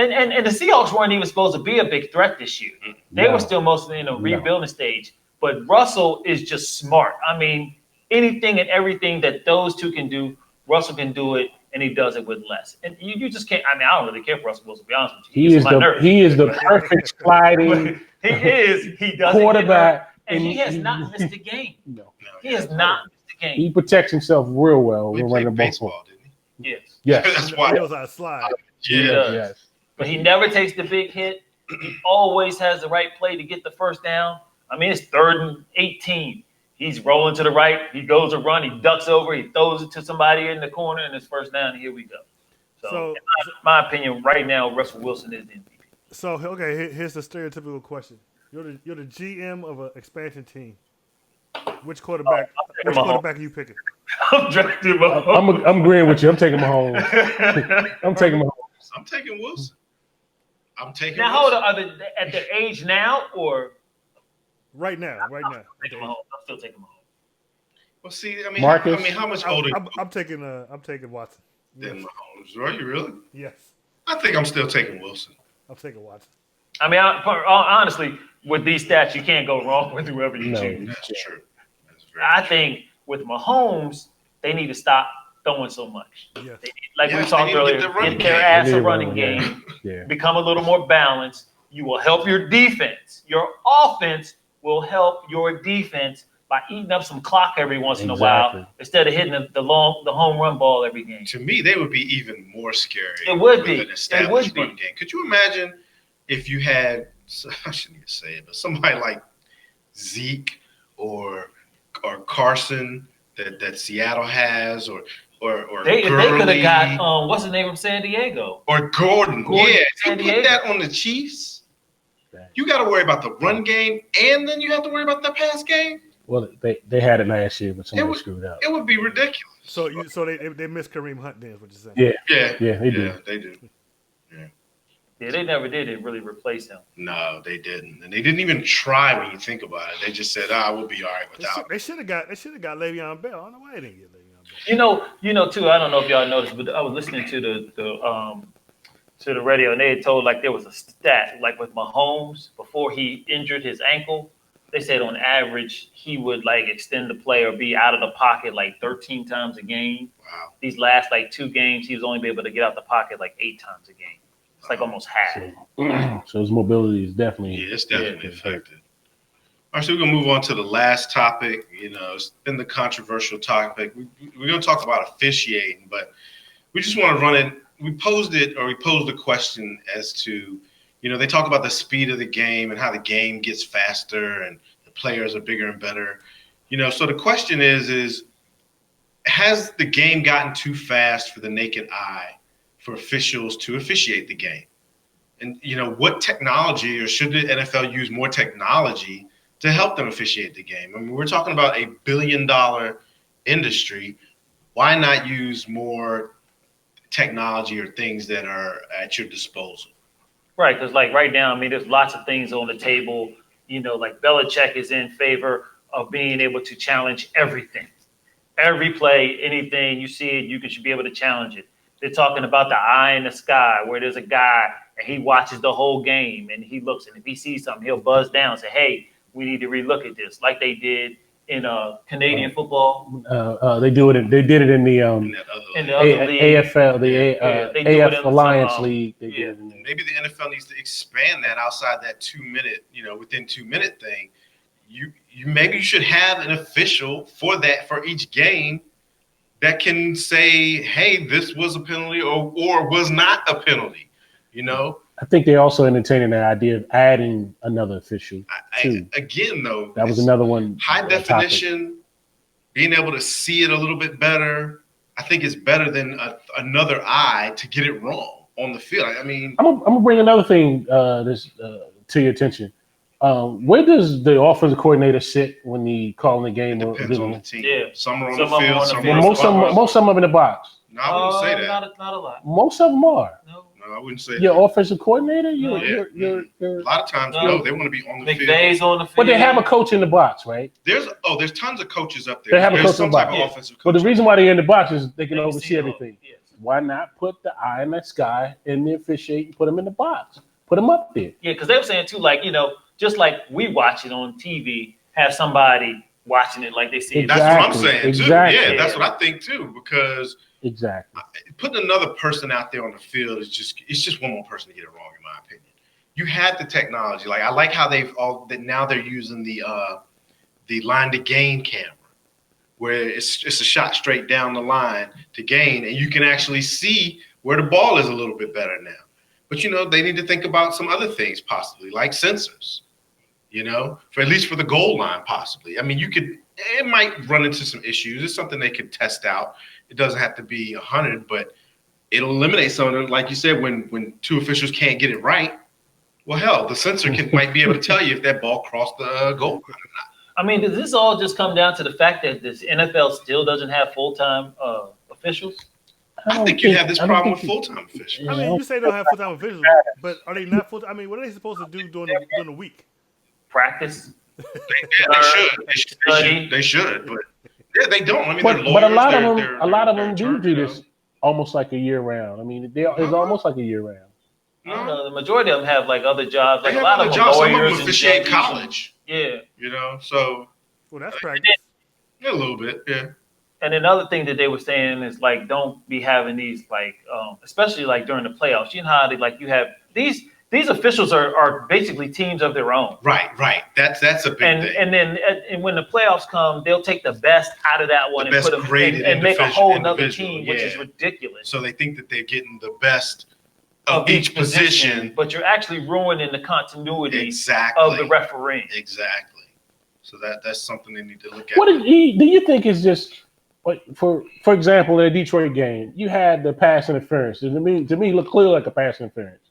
the Seahawks weren't even supposed to be a big threat this year. They were still mostly in a rebuilding stage. But Russell is just smart. I mean, anything and everything that those two can do, Russell can do it, and he does it with less. And you just can't. I mean, I don't really care for Russell Wilson, to be honest with you. He is the perfect sliding. He is. He does quarterback, and he has not missed a game. No, he has not missed a game. He protects himself real well when running baseball, didn't he? Yes. That's why he knows how to slide. Yes. But he never takes the big hit. He always has the right play to get the first down. I mean, it's 3rd and 18. He's rolling to the right. He goes to run. He ducks over. He throws it to somebody in the corner, and it's first down. And here we go. So in my opinion, right now, Russell Wilson is the MVP. So, okay, here's the stereotypical question. You're the GM of an expansion team. Which quarterback are you picking? I'm drafting Mahomes. I'm agreeing with you. I'm taking Mahomes. I'm taking Mahomes. I'm taking Wilson. Now, hold on. Are they at their age now or? Right now. I'm still taking Mahomes. Well, see, I mean, Marcus? how much older? I'm taking Watson. Than Mahomes. Are you really? Yes. I think I'm still taking Wilson. I'm taking Watson. I mean, honestly, with these stats, you can't go wrong with whoever you choose. That's true. I think with Mahomes, they need to stop throwing so much. Yes. We talked earlier, get their ass a running game, become a little more balanced. You will help your defense. Your offense will help your defense by eating up some clock every once in a while instead of hitting the home run ball every game. To me, they would be even more scary. It would be. An established run game. Could you imagine if you had, I shouldn't even say it, but somebody like Zeke or Carson that Seattle has, or they could have got what's the name from San Diego? Or Gordon. Yeah, San you put that on the Chiefs. You got to worry about the run game, and then you have to worry about the pass game. Well, they had it last year, but somebody screwed up. It would be ridiculous. So they miss Kareem Hunt then, is what you're saying? Yeah, they do. Yeah. Yeah, they never did really replace him. No, they didn't, and they didn't even try. When you think about it, they just said, we'll be all right without." They should have got Le'Veon Bell. I don't know why they didn't get Le'Veon Bell. You know too. I don't know if y'all noticed, but I was listening to the radio, and they had told like there was a stat like with Mahomes before he injured his ankle. They said on average he would like extend the play or be out of the pocket like 13 times a game. Wow. These last like 2 games, he was only be able to get out the pocket like 8 times a game. It's like almost half. So his mobility is definitely it's definitely affected. All right, so we're gonna move on to the last topic. It's been the controversial topic. We're gonna talk about officiating, but we just want to run it. We posed the question as to, they talk about the speed of the game and how the game gets faster and the players are bigger and better. So the question is has the game gotten too fast for the naked eye for officials to officiate the game? And, what technology, or should the NFL use more technology to help them officiate the game? I mean, we're talking about $1 billion industry. Why not use more technology or things that are at your disposal? Right, because like right now, I mean, there's lots of things on the table. Like Belichick is in favor of being able to challenge everything. Every play, anything you see it, you should be able to challenge it. They're talking about the eye in the sky, where there's a guy and he watches the whole game and he looks, and if he sees something, he'll buzz down and say, "Hey, we need to relook at this," like they did in Canadian football. They did it in the in the other league. AFL, they AF Alliance League. They did it in Maybe the NFL needs to expand that outside that 2-minute, within 2-minute thing. Maybe you should have an official for each game that can say, "Hey, this was a penalty or was not a penalty." I think they're also entertaining the idea of adding another official too. Again, though, that was another one. High definition, being able to see it a little bit better, I think is better than another eye to get it wrong on the field. I mean, I'm gonna bring another thing to your attention. Where does the offensive coordinator sit when he calling the game? It depends on the team. Yeah. Some are on the field. Most of them in the box. No, I wouldn't say that. Not a lot. Most of them are. No, I wouldn't say your that. offensive coordinator. A lot of times, they want to be on the McVay's field. on the field. But they have a coach in the box, right? There's tons of coaches up there. They have a coach some in the box. type of offensive coach. But the reason why they're in the box is they can oversee oversee everything. yes. Why not put the eye in the sky and the officiate and put them in the box? Put them up there. Yeah, because they were saying too, like just like we watch it on TV, have somebody watching it like they see it. That's what I'm saying too. Exactly. Yeah, that's what I think too. Because putting another person out there on the field is just one more person to get it wrong, in my opinion. You had the technology. Like I like how now they're using the line to gain camera, where it's a shot straight down the line to gain, and you can actually see where the ball is a little bit better now. But they need to think about some other things possibly, like sensors. For at least for the goal line, possibly. I mean, it might run into some issues. It's something they could test out. It doesn't have to be 100, but it'll eliminate some of them. Like you said, when 2 officials can't get it right, well, hell, the sensor might be able to tell you if that ball crossed the goal line or not. I mean, does this all just come down to the fact that this NFL still doesn't have full-time officials? I think you have this problem with full-time officials. I mean, you say they don't have full-time officials, but are they not full-time? I mean, what are they supposed to do during the week? Practice. They should, but they don't. I mean, but a lot of them do this almost like a year round. I mean, it's almost like a year round. No, the majority of them have like other jobs. Like they a lot of them are some lawyers of them officiate and college. Yeah. So. Well, that's practice. A little bit, yeah. And another thing that they were saying is like, don't be having these like, especially like during the playoffs. You know how you have these officials are basically teams of their own. Right. That's a big thing. And then when the playoffs come, they'll take the best out of that one and put them and make a whole other team, which is ridiculous. So they think that they're getting the best of each position, but you're actually ruining the continuity of the refereeing. Exactly. So that's something they need to look at. What do you think is just for example, in a Detroit game, you had the pass interference. To me, it looked clearly like a pass interference.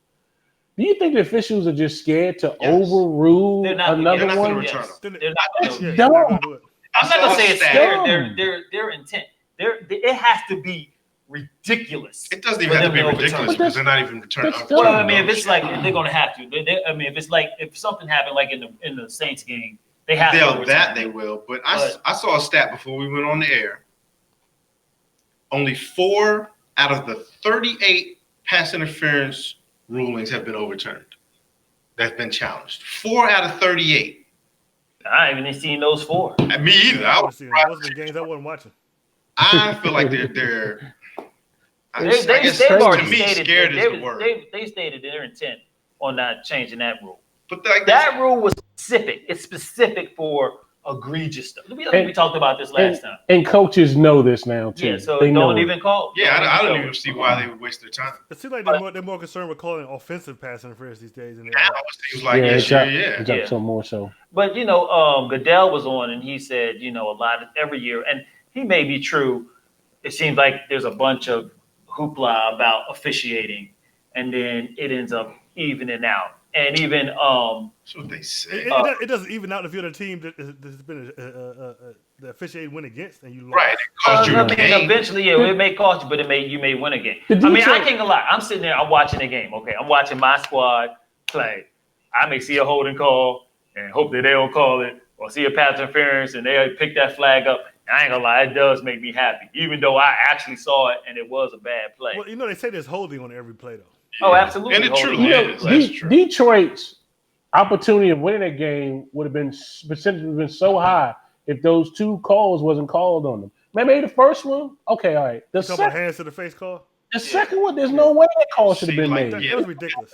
Do you think the officials are just scared to overrule another one? They're not going to do it. I'm not going to say it's scared. Their intent. It has to be ridiculous. It doesn't even have to be ridiculous because they're not even returning. Well, I mean, if it's like they're going to have to. I mean, if it's like if something happened like in the Saints game, they have to. That they will. But I saw a stat before we went on the air. Only 4 out of the 38 pass interference rulings have been overturned. That's been challenged. 4 out of 38. I haven't even seen those 4. Me either. I was those are the games I wasn't watching. I feel like they're. They've already stated they stated their intent on not changing that rule. But that rule was specific. It's specific for egregious stuff. We talked about this last time. And coaches know this now too. Yeah, so they don't even call. Yeah, I don't even see why they would waste their time. It seems like they're more concerned with calling offensive pass interference these days. Now it seems like it's up so more so. But Goodell was on and he said, a lot of every year, and he may be true. It seems like there's a bunch of hoopla about officiating, and then it ends up evening out. And even that's what they say. It doesn't even out if you're the team that has been the officiating win against, and you lost. Right, it cost you a game. Eventually, it may cost you, but you may win a game. I can't lie. I'm sitting there, I'm watching the game. Okay, I'm watching my squad play. I may see a holding call and hope that they don't call it, or see a pass interference and they pick that flag up. I ain't gonna lie, it does make me happy, even though I actually saw it and it was a bad play. Well, they say there's holding on every play, though. Yeah. Oh, absolutely. And it truly is. That's true. Detroit's opportunity of winning that game would have been so high if those 2 calls wasn't called on them. Maybe the first one, okay, all right. The second hands to the face call. The second one, there's no way that call should have been made. That was ridiculous.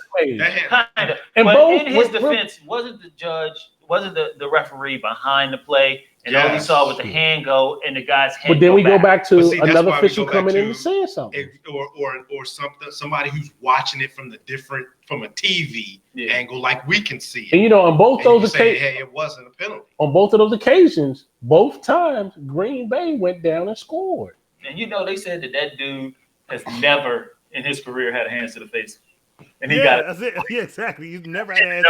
Kind of. But in his defense, wasn't the judge, wasn't the referee behind the play? And all he saw was the hand go and the guy's hand. But then we go back to another official coming in and saying something, or somebody who's watching it from a TV angle, like we can see it. And on both those occasions, hey, it wasn't a penalty. On both of those occasions, both times Green Bay went down and scored. And they said that dude has never in his career had a hands to the face, and he got that's it. Yeah, exactly. He's never had a hand.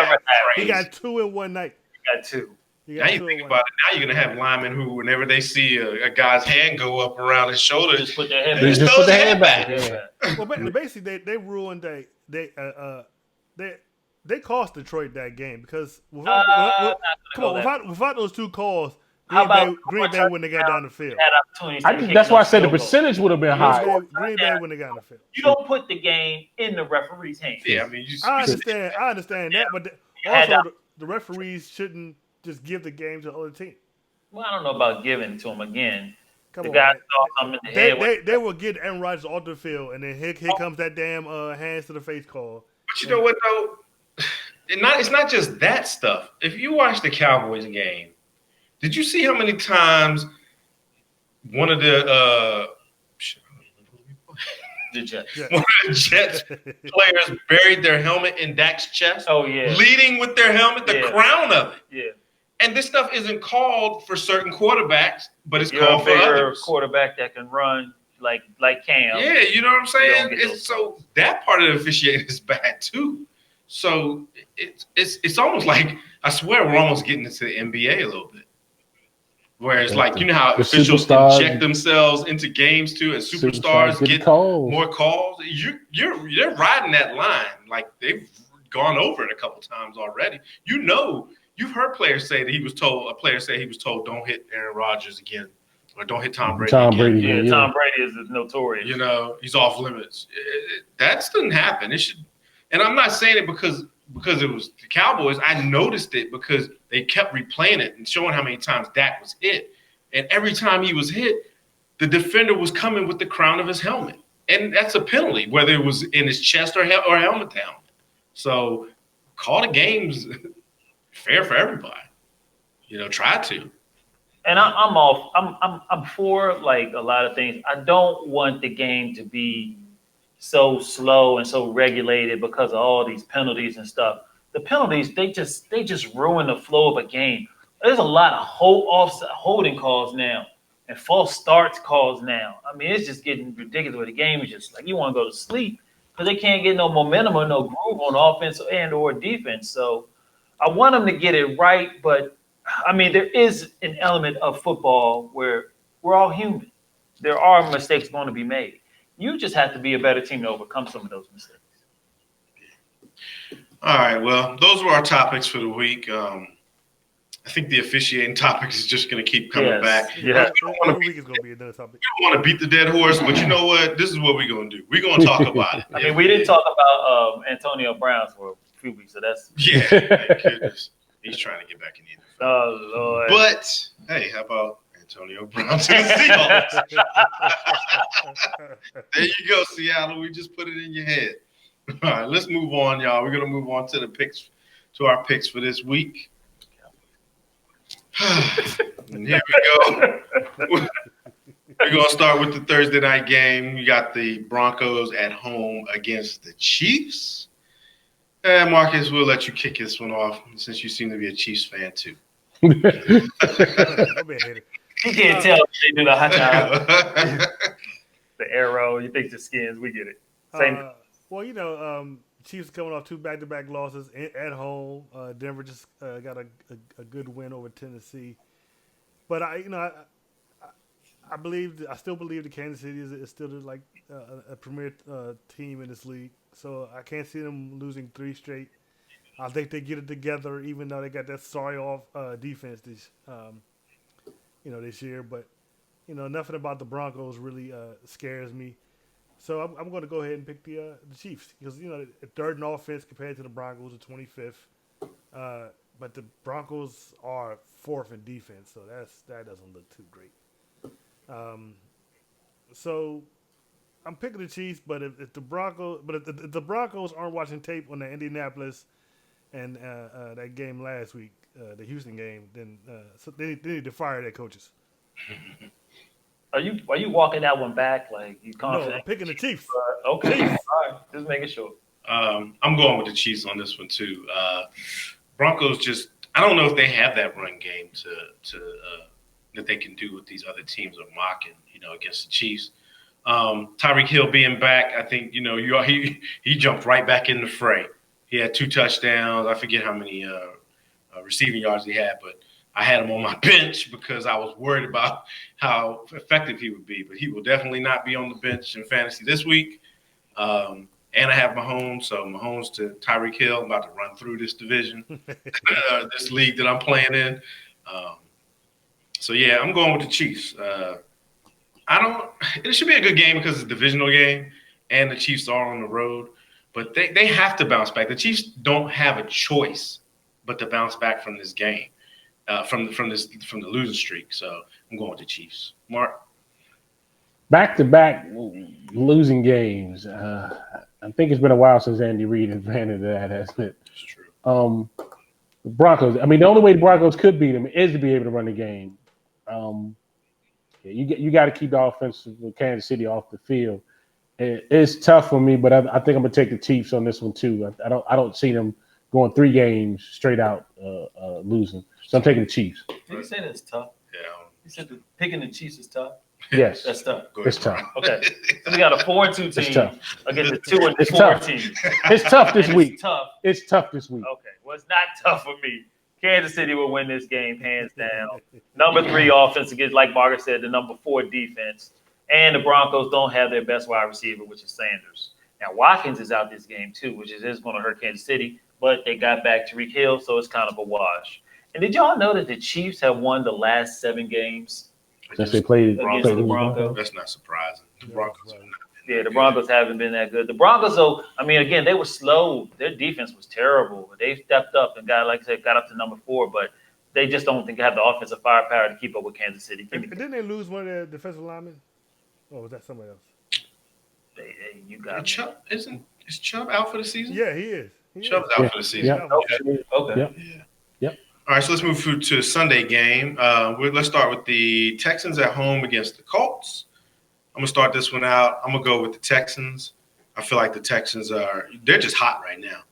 He got 2 in one night. He got 2. Now you think about it. Now you're gonna have linemen who, whenever they see a guy's hand go up around his shoulder, just put their hand back. Just put their hand back. Yeah. Well, basically, they ruined they cost Detroit that game because without those 2 calls, Green Bay wouldn't have got down the field. That's why I said the percentage would have been high. Green Bay wouldn't have gotten the field. You don't put the game in the referee's hands. Yeah, I mean, I understand that, but also the referees shouldn't just give the game to the other team. Well, I don't know about giving it to them again. Come on, guy saw something in the head. They will get Aaron Rodgers off the field, and then here comes that damn hands to the face call. But you know what though? It's not just that stuff. If you watch the Cowboys game, did you see how many times one of the Jets players buried their helmet in Dak's chest? Oh yeah, leading with their helmet, the crown of it. Yeah. And this stuff isn't called for certain quarterbacks, but it's called for others. Quarterback that can run like Cam. Yeah, you know what I'm saying? So that part of the officiating is bad too. So it's almost like, I swear we're almost getting into the NBA a little bit. Where it's like, how officials inject themselves into games too, and superstars get more calls. You're riding that line. Like, they've gone over it a couple times already. You've heard players say that he was told, don't hit Aaron Rodgers again, or don't hit Tom Brady again. Tom Brady is notorious. He's off limits. That doesn't happen. It should, and I'm not saying it because it was the Cowboys. I noticed it because they kept replaying it and showing how many times Dak was hit. And every time he was hit, the defender was coming with the crown of his helmet. And that's a penalty, whether it was in his chest or helmet to helmet. So call the games fair for everybody. Try to. And I'm for like a lot of things. I don't want the game to be so slow and so regulated because of all these penalties and stuff. The penalties, they just ruin the flow of a game. There's a lot of holding calls now and false starts calls now. I mean, it's just getting ridiculous where the game is just like you want to go to sleep because they can't get no momentum or no groove on offense and or defense. So I want them to get it right, but I mean, there is an element of football where we're all human. There are mistakes going to be made. You just have to be a better team to overcome some of those mistakes. All right. Well, those were our topics for the week. I think the officiating topics is just going to keep coming back. Yeah. Every week is going to be another topic. We don't want to beat the dead horse, but you know what? This is what we're going to do. We're going to talk about it. I mean, we didn't talk about Antonio Brown for a few weeks, so that's yeah. Thank goodness. He's trying to get back in the NFL. Oh Lord. But hey, how about Antonio Brown to the Seahawks? There you go, Seattle. We just put it in your head. All right, let's move on, y'all. We're gonna move on to our picks for this week. And here we go. We're gonna start with the Thursday night game. You got the Broncos at home against the Chiefs. And Marcus, we'll let you kick this one off since you seem to be a Chiefs fan too. I'll be a hater. You can't tell if they do the hot dog, the arrow. You think the skins? We get it. Same. Well, Chiefs coming off 2 back-to-back losses at home. Denver just got a good win over Tennessee. But I still believe the Kansas City is still like a premier team in this league. So I can't see them losing 3 straight. I think they get it together, even though they got that sorry off defense this year. But nothing about the Broncos really scares me. So I'm going to go ahead and pick the Chiefs because the third in offense compared to the Broncos, the 25th. But the Broncos are 4th in defense, so that doesn't look too great. So I'm picking the Chiefs, but if the Broncos aren't watching tape on the Indianapolis and that game last week, the Houston game, then so they need to fire their coaches. Are you walking that one back? Like you confident? No, I'm picking the Chiefs. Okay, Chiefs. all right, just making sure. I'm going with the Chiefs on this one too. Broncos I don't know if they have that run game to that they can do what these other teams are mocking, against the Chiefs. Tyreek Hill being back, I think, he jumped right back in the fray. He had 2 touchdowns. I forget how many receiving yards he had, but I had him on my bench because I was worried about how effective he would be. But he will definitely not be on the bench in fantasy this week. And I have Mahomes, so Mahomes to Tyreek Hill. I'm about to run through this division, this league that I'm playing in. So, yeah, I'm going with the Chiefs. It should be a good game because it's a divisional game and the Chiefs are on the road. But they have to bounce back. The Chiefs don't have a choice but to bounce back from this game, from the losing streak. So I'm going with the Chiefs. Mark? Back-to-back losing games. I think it's been a while since Andy Reid invented that, hasn't it? That's true. The Broncos. I mean, the only way the Broncos could beat them is to be able to run the game. You got to keep the offense of Kansas City off the field. It's tough for me, but I think I'm gonna take the Chiefs on this one too. I don't see them going 3 games straight out losing. So I'm taking the Chiefs. Did you say that's tough? Yeah. You said picking the Chiefs is tough. Yes, That's tough. it's tough. Okay, so we got a 4-2 team It's tough. against a 2-4 It's tough. team. It's tough this And week. It's tough. It's tough this week. Okay, well, it's not tough for me. Kansas City will win this game hands down. Number 3 offense against, like Margaret said, the number 4 defense. And the Broncos don't have their best wide receiver, which is Sanders. Now, Watkins is out this game too, which is going to hurt Kansas City. But they got back Tyreek Hill, so it's kind of a wash. And did y'all know that the Chiefs have won the last 7 games Since they played against the Broncos? That's not surprising. The Broncos are not. Yeah, the Broncos haven't been that good. The Broncos, though, I mean, again, they were slow. Their defense was terrible. They stepped up and got up to number 4, but they just don't think they have the offensive firepower to keep up with Kansas City. And didn't they lose one of their defensive linemen? Or was that somebody else? You got Is Chubb out for the season? Yeah, he is. Chubb's out for the season. Yeah. Okay. Yep. All right, so let's move through to the Sunday game. Let's start with the Texans at home against the Colts. I'm going to start this one out. I'm going to go with the Texans. I feel like the Texans they're just hot right now.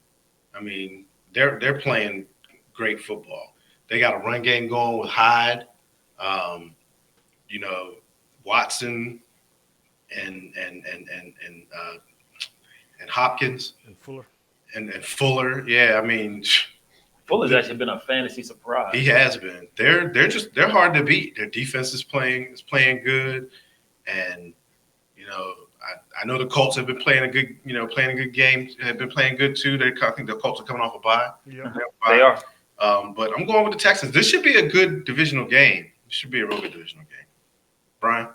I mean, they're playing great football. They got a run game going with Hyde, Watson and Hopkins And Fuller. and Fuller. Yeah, I mean, Fuller's actually been a fantasy surprise. he has been. They're hard to beat. Their defense is playing good, and I know the Colts have been playing a good game. Have been playing good too. I think the Colts are coming off a bye. Yep. They are. But I'm going with the Texans. This should be a good divisional game. This should be a real good divisional game. Brian?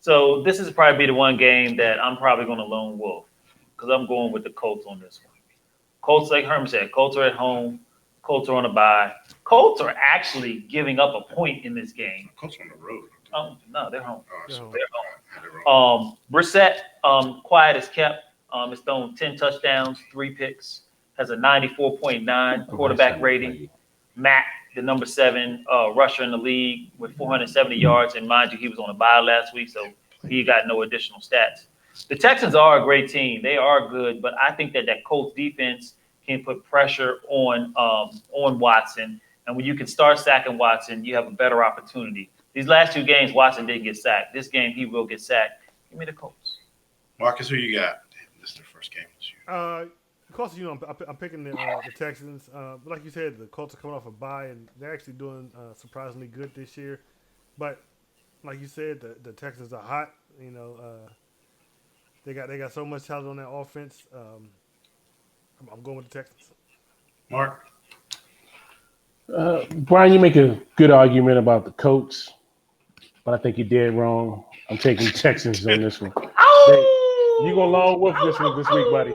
So this is probably the one game that I'm probably going to lone wolf because I'm going with the Colts on this one. Colts, like Herm said, Colts are at home. Colts are on a bye. Colts are actually giving up a point in this game. Colts on the road. No, they're home. Oh, so They're home. Brissett, quiet as kept. Has thrown 10 touchdowns, 3 picks. Has a 94.9 quarterback rating. Matt, the number 7 rusher in the league with 470 yards. And mind you, he was on a bye last week, so he got no additional stats. The Texans are a great team. They are good, but I think that Colts defense can put pressure on Watson. And when you can start sacking Watson, you have a better opportunity. These last 2 games, Watson didn't get sacked. This game, he will get sacked. Give me the Colts. Marcus, who you got? Damn, this is their first game this year. Of course, I'm picking the Texans. But like you said, the Colts are coming off a bye, and they're actually doing surprisingly good this year. But like you said, the Texans are hot. They got so much talent on that offense. I'm going with the Texans. Mark? Brian, you make a good argument about the Colts, but I think you did wrong. I'm taking Texans on this one. You go long with this one this week, buddy.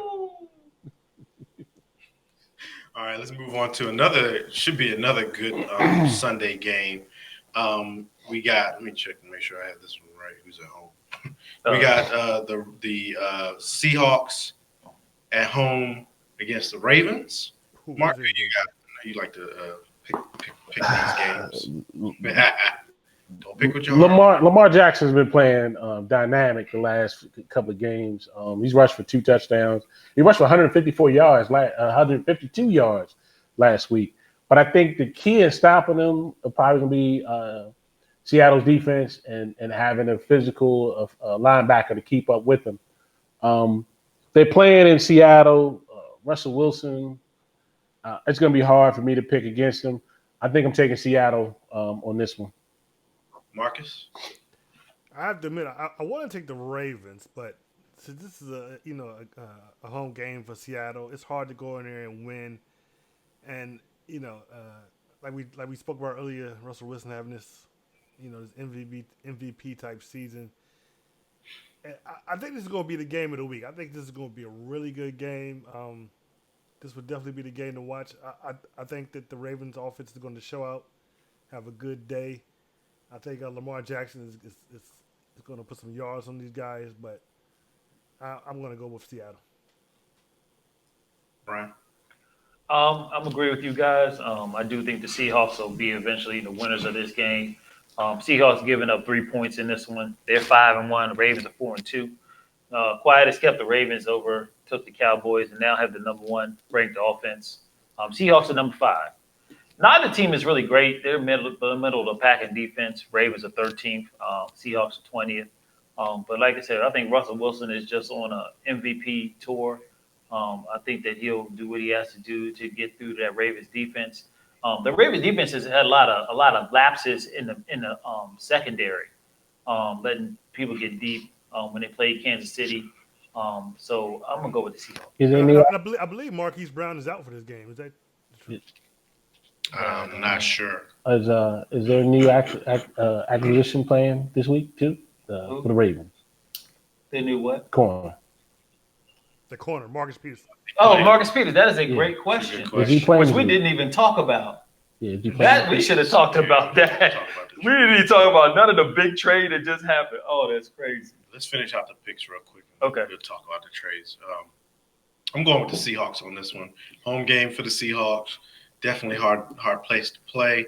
All right, let's move on to another good Sunday game. We got, let me check and make sure I have this one right. Who's at home? We got the Seahawks at home against the Ravens. Mark, you like to pick these games. Don't pick with your heart. Lamar Jackson's been playing dynamic the last couple of games. He's rushed for 2 touchdowns. He rushed for 152 yards last week. But I think the key in stopping them are probably going to be Seattle's defense and having a physical linebacker to keep up with them. They're playing in Seattle. Russell Wilson. It's going to be hard for me to pick against them. I think I'm taking Seattle on this one. Marcus? I have to admit, I want to take the Ravens, but since this is a home game for Seattle, it's hard to go in there and win. And like we spoke about earlier, Russell Wilson having this MVP type season. And I think this is going to be the game of the week. I think this is going to be a really good game. This would definitely be the game to watch. I think that the Ravens offense is going to show out, have a good day. I think Lamar Jackson is going to put some yards on these guys, but I'm going to go with Seattle. Brian? I'm agree with you guys. I do think the Seahawks will be eventually the winners of this game. Seahawks giving up 3 points in this one. They're 5-1. The Ravens are 4-2. Quiet has kept the Ravens took the Cowboys, and now have the number 1 ranked offense. Seahawks are number 5. Neither team is really great. They're middle of the pack in defense. Ravens are 13th. Seahawks are 20th. But like I said, I think Russell Wilson is just on an MVP tour. I think that he'll do what he has to do to get through that Ravens defense. The Ravens defense has had a lot of lapses in the secondary, letting people get deep when they played Kansas City. So I'm gonna go with the Seahawks. I believe Marquise Brown is out for this game. Is that true? I'm not sure. Is there a new acquisition plan this week too for the Ravens? The new what? Corner. The corner, Marcus Peters. Oh, Marcus Peters. That is a great question. Is he playing? Which we didn't even talk about. Yeah, that we should have talked about that. We didn't even talk about none of the big trade that just happened. Oh, that's crazy. Let's finish out the picks real quick. Okay. We'll talk about the trades. I'm going with the Seahawks on this one. Home game for the Seahawks. Definitely hard place to play.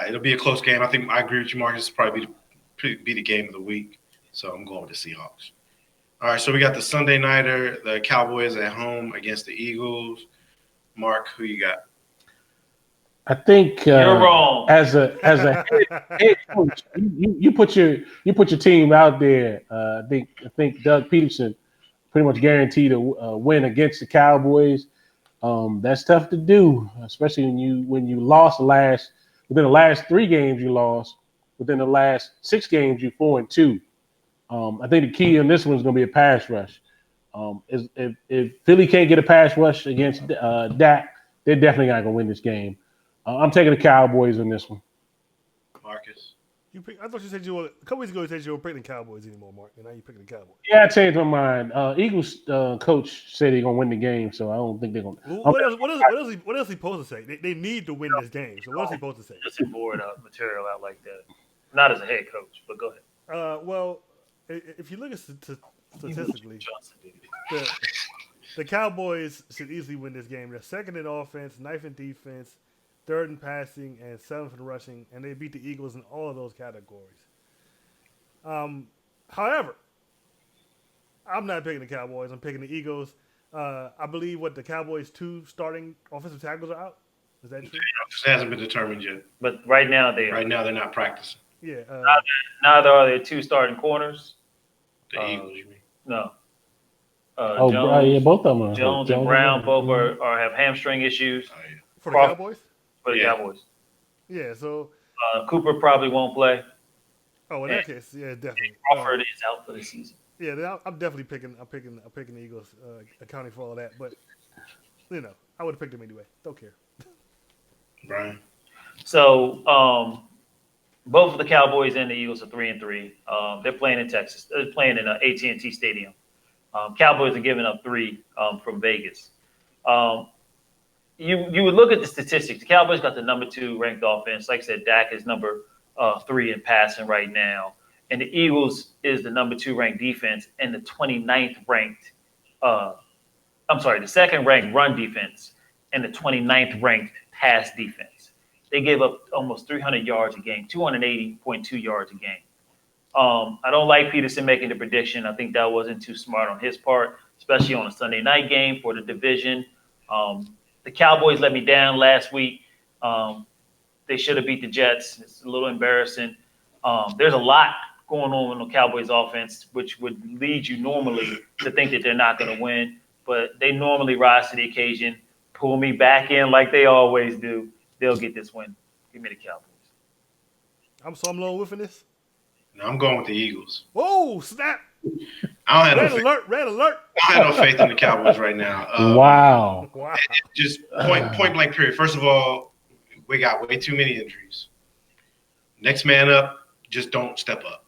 It'll be a close game. I think I agree with you, Marcus. It'll probably be the game of the week. So I'm going with the Seahawks. All right, so we got the Sunday nighter, the Cowboys at home against the Eagles. Mark, who you got? I think you're wrong. As a head coach, you put your team out there. I think Doug Peterson pretty much guaranteed a win against the Cowboys. That's tough to do, especially when you lost within the last 3 games you lost. Within the last 6 games, you're 4-2. I think the key in this one is going to be a pass rush. If Philly can't get a pass rush against Dak, they're definitely not going to win this game. I'm taking the Cowboys in this one. Marcus. I thought you said a couple weeks ago you said you weren't picking the Cowboys anymore, Mark, and now you're picking the Cowboys. Yeah, I changed my mind. Eagles coach said they're going to win the game, so I don't think they're going to. What else he supposed to say? They need to win this game. So what else he supposed to say? Just some board out material out like that. Not as a head coach, but go ahead. Well, if you look at statistically, the Cowboys should easily win this game. They're second in offense, ninth in defense, third in passing, and seventh in rushing, and they beat the Eagles in all of those categories. However, I'm not picking the Cowboys. I'm picking the Eagles. I believe the Cowboys' 2 starting offensive tackles are out. Is that true? It hasn't been determined yet. But right now they're not practicing. Yeah. Neither are there 2 starting corners. The Eagles, you mean? No. Jones, both of them are. Jones and Brown both have hamstring issues. Oh, yeah. For the Cowboys? For the Cowboys. Yeah, so Cooper probably won't play. in that case, yeah, definitely. Crawford is out for the season. Yeah, I'm definitely picking the Eagles, accounting for all that. But I would have picked them anyway. Don't care. Brian. So both of the Cowboys and the Eagles are 3-3. They're playing in Texas. They're playing in AT&T Stadium. Cowboys are giving up 3 from Vegas. You would look at the statistics. The Cowboys got the number 2 ranked offense. Like I said, Dak is number 3 in passing right now. And the Eagles is the number 2 ranked defense and the 29th ranked the second ranked run defense and the 29th ranked pass defense. They gave up almost 300 yards a game, 280.2 yards a game. I don't like Peterson making the prediction. I think that wasn't too smart on his part, especially on a Sunday night game for the division. The Cowboys let me down last week. They should have beat the Jets. It's a little embarrassing. There's a lot going on in the Cowboys offense, which would lead you normally to think that they're not going to win, but they normally rise to the occasion, pull me back in like they always do. They'll get this win. Give me the Cowboys. I'm low whiffing this. No, I'm going with the Eagles. Whoa, snap. I don't have Red alert. I have no faith in the Cowboys right now. Wow. Just point blank period. First of all, we got way too many injuries. Next man up, just don't step up.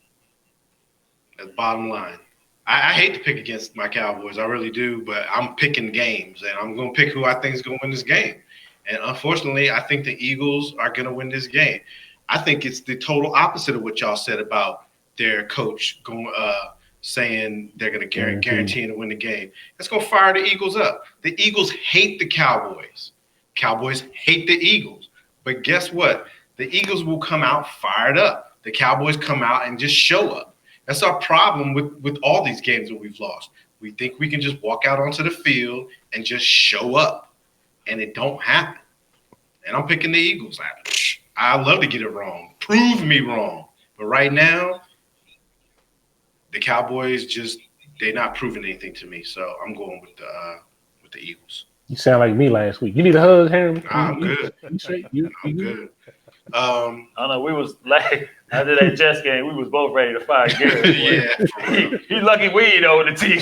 That's bottom line. I hate to pick against my Cowboys. I really do, but I'm picking games, and I'm going to pick who I think is going to win this game. And unfortunately, I think the Eagles are going to win this game. I think it's the total opposite of what y'all said about their coach saying they're going to guarantee to win the game. Let's go fire the Eagles up. The Eagles hate the Cowboys. Cowboys hate the Eagles. But guess what? The Eagles will come out fired up. The Cowboys come out and just show up. That's our problem with all these games that we've lost. We think we can just walk out onto the field and just show up, and it don't happen. And I'm picking the Eagles. I love to get it wrong. Prove me wrong. But right now, the Cowboys they're not proving anything to me. So I'm going with the Eagles. You sound like me last week. You need a hug, Harry? I'm good. I'm good. I don't know. We was like after that Jets game, we was both ready to fire Garrett. Yeah. He lucky we ain't on the team.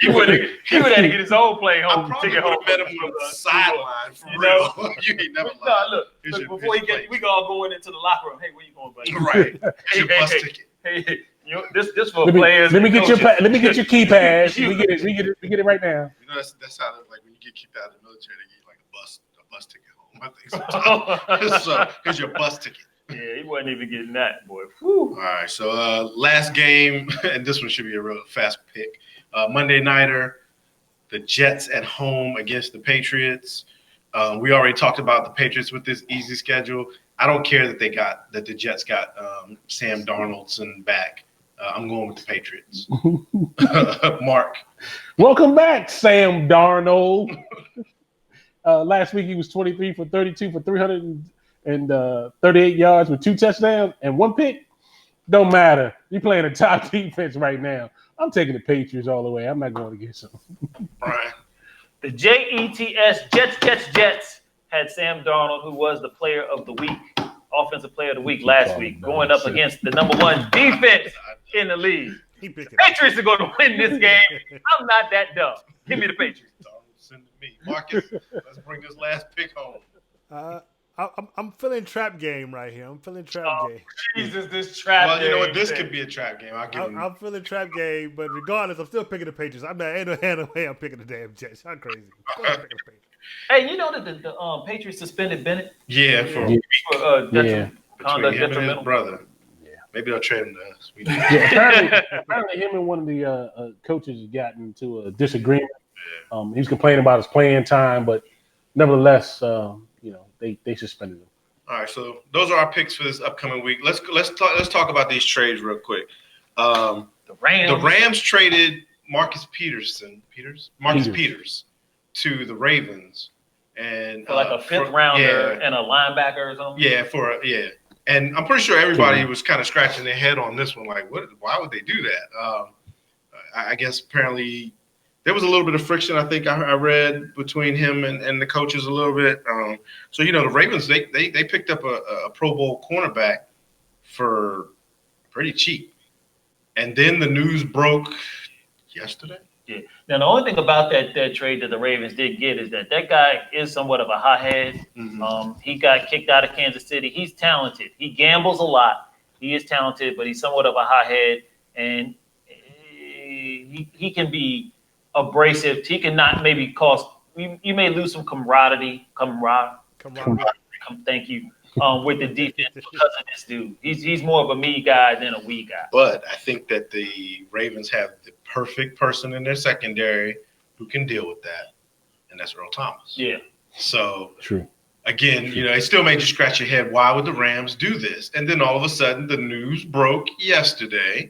he would have to get his own plane home. I probably would have met him on the sideline for real. You ain't never look, before we all going into the locker room. Hey, where you going, buddy? Right. Your bus ticket. Hey, this for players. Let me get your key pass. We get it right now. You know that's how like when you get kicked out of the military, they give you like a bus ticket home. I think so. So here's your bus ticket. Yeah, he wasn't even getting that, boy. Whew. All right, so last game, and this one should be a real fast pick. Monday nighter, the Jets at home against the Patriots. We already talked about the Patriots with this easy schedule. I don't care that the Jets got Sam Darnoldson back. I'm going with the Patriots. Mark. Welcome back, Sam Darnold. Last week he was 23 for 32 for 338 yards with 2 touchdowns and 1 pick. Don't matter. You're playing a top defense right now. I'm taking the Patriots all the way. I'm not going against them. Brian. The Jets had Sam Darnold, who was the player of the week, offensive player of the week last week, going up against the number 1 defense in the league. ain't picking Patriots are going to win this game. I'm not that dumb. Give me the Patriots. Don't send it to me. Marcus, let's bring this last pick home. I'm feeling trap game right here. I'm feeling trap game. Jesus, this trap Well, you know what? game This thing. could be a trap game. I'll give him. I'm feeling trap game, but regardless, I'm still picking the Patriots. I'm not ain't no way I'm picking the damn Jets. I'm crazy. I'm picking the Patriots. Hey, you know that the Patriots suspended Bennett Yeah, for between conduct him and his detrimental. brother. Yeah. Maybe they'll trade him to us. We do. Yeah, apparently him and one of the coaches got into a disagreement. He was complaining about his playing time, but nevertheless, they suspended him. All right, so those are our picks for this upcoming week. Let's talk about these trades real quick. The Rams traded Marcus Peters to the Ravens, and for like a fifth rounder and a linebacker or something. Yeah, and I'm pretty sure everybody was kind of scratching their head on this one, like, what? Why would they do that? I guess apparently there was a little bit of friction. I think I read between him and the coaches a little bit. So the Ravens they picked up a Pro Bowl cornerback for pretty cheap, and then the news broke yesterday. Yeah. Now the only thing about that trade that the Ravens did get is that guy is somewhat of a hothead. Mm-hmm. He got kicked out of Kansas City. He's talented. He gambles a lot. He is talented, but he's somewhat of a hothead, and he can be abrasive. He can not maybe cost. You may lose some camaraderie. Thank you. With the defense because of this dude. He's more of a me guy than a we guy. But I think that the Ravens have the perfect person in their secondary who can deal with that, and that's Earl Thomas. Yeah. So True. Again, it still made you scratch your head. Why would the Rams do this? And then all of a sudden, the news broke yesterday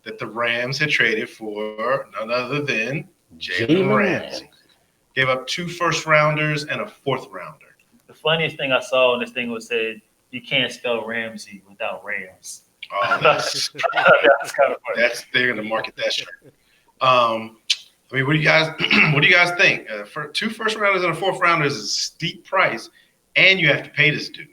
that the Rams had traded for none other than Jalen Ramsey. Gave up 2 first-rounders and a 4th-rounder. The funniest thing I saw in this thing was said, you can't spell Ramsey without Rams. Oh, that's kind of funny. They're going to market that shirt. What do you guys think? For 2 first-rounders and a 4th-rounder is a steep price, and you have to pay this dude.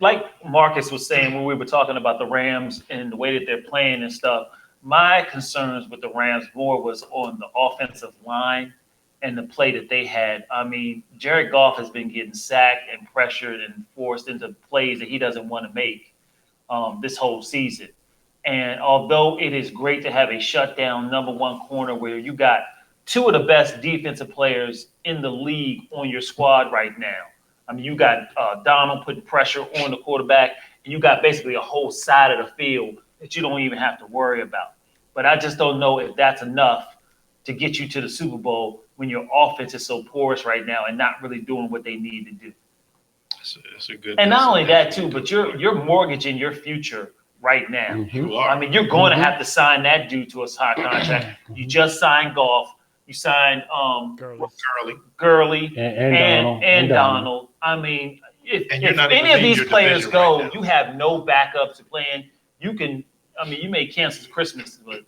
Like Marcus was saying when we were talking about the Rams and the way that they're playing and stuff, my concerns with the Rams more was on the offensive line and the play that they had. I mean, Jared Goff has been getting sacked and pressured and forced into plays that he doesn't want to make this whole season. And although it is great to have a shutdown number 1 corner where you got 2 of the best defensive players in the league on your squad right now. I mean, you got Donald putting pressure on the quarterback, and you got basically a whole side of the field that you don't even have to worry about. But I just don't know if that's enough to get you to the Super Bowl when your offense is so porous right now and not really doing what they need to do. That's a good. And not only that too, but you're mortgaging your future right now. Mm-hmm. You are. I mean, you're going to have to sign that dude to a high contract. You just signed Goff. You signed Gurley and Donald. I mean, if any of these players go, right, you have no backups to playing. You may cancel Christmas, but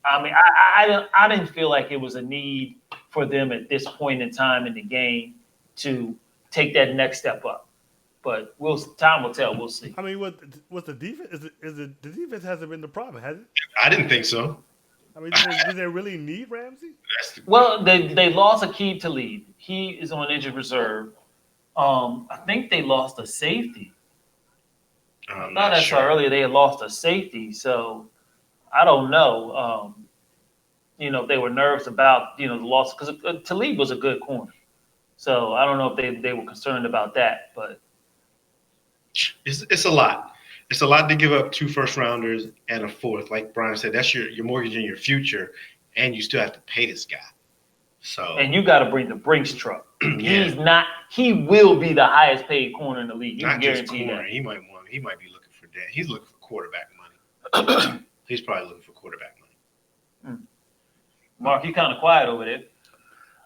I mean, I didn't feel like it was a need for them at this point in time in the game to take that next step up. But time will tell. We'll see. I mean, what's the defense? The defense hasn't been the problem, has it? I didn't think so. I mean, did they really need Ramsey? Well, they lost Aqib Talib. He is on injured reserve. I think they lost a safety. I thought I saw earlier they had lost a safety. So I don't know. If they were nervous about the loss because Talib was a good corner. So I don't know if they were concerned about that, but it's a lot. It's a lot to give up 2 first-rounders and a 4th. Like Brian said, that's your mortgage in your future, and you still have to pay this guy. And you got to bring the Brinks truck. Yeah. He will be the highest paid corner in the league. You Not can just guarantee corner. that. He might be looking for that. He's looking for quarterback money. He's probably looking for quarterback money. Mark, you kind of quiet over there.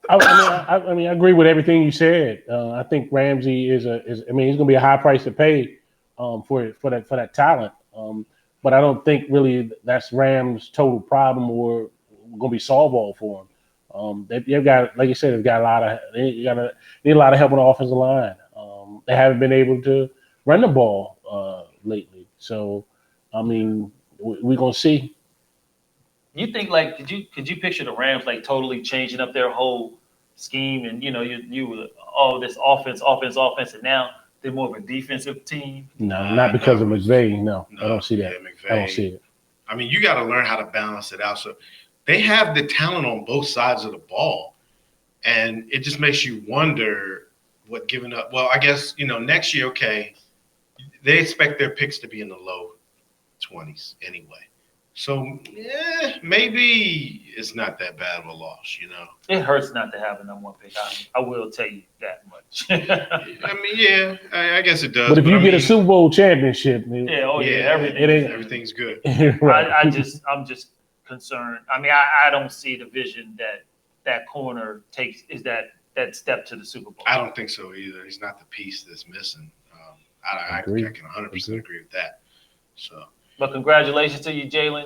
I mean, I agree with everything you said. I think Ramsey is he's going to be a high price to pay for that talent. But I don't think really that's Rams' total problem or going to be solvable for them. They've got, like you said, they've got need a lot of help on the offensive line. They haven't been able to run the ball lately. So, I mean, we're going to see. You think like could you picture the Rams like totally changing up their whole scheme and you were this offense, and now they're more of a defensive team? No, not because of McVay. No, I don't see that. Yeah, McVay. I don't see it. I mean, you got to learn how to balance it out. So they have the talent on both sides of the ball, and it just makes you wonder what giving up. Well, I guess next year, okay, they expect their picks to be in the low 20s anyway. So maybe it's not that bad of a loss, It hurts not to have a number one pick. I will tell you that much. I mean, I guess it does. But if you get a Super Bowl championship, man, everything's good. Right. I'm just concerned. I mean, I don't see the vision that corner takes is that step to the Super Bowl. I don't think so either. He's not the piece that's missing. I can 100% agree with that. So. But congratulations to you, Jalen.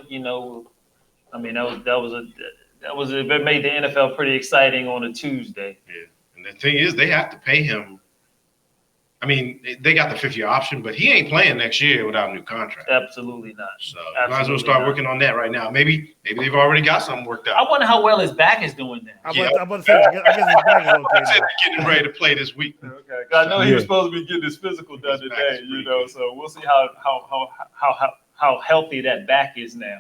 I mean, it made the NFL pretty exciting on a Tuesday. Yeah, and the thing is, they have to pay him. I mean, they got the 5th-year option, but he ain't playing next year without a new contract. Absolutely not. So might as well start working on that right now. Maybe they've already got something worked out. I wonder how well his back is doing now. I'm about to say, I guess his back is okay. He's getting ready to play this week. Okay, I know he was supposed to be getting his physical done today. So we'll see how healthy that back is now.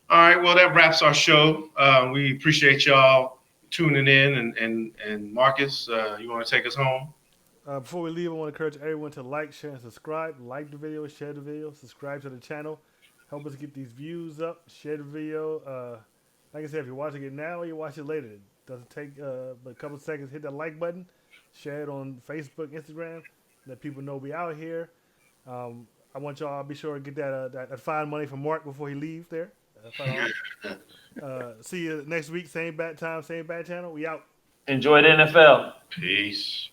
All right, well, that wraps our show. We appreciate y'all tuning in, and Marcus, you want to take us home? Before we leave, I want to encourage everyone to like, share, and subscribe. Like the video, share the video, subscribe to the channel. Help us get these views up. Share the video. Like I said, if you're watching it now or you watch it later, it doesn't take but a couple seconds. Hit that like button. Share it on Facebook, Instagram. Let people know we out here. I want y'all to be sure to get that fine money from Mark before he leaves there. See you next week. Same bat time, same bat channel. We out. Enjoy the NFL. Peace.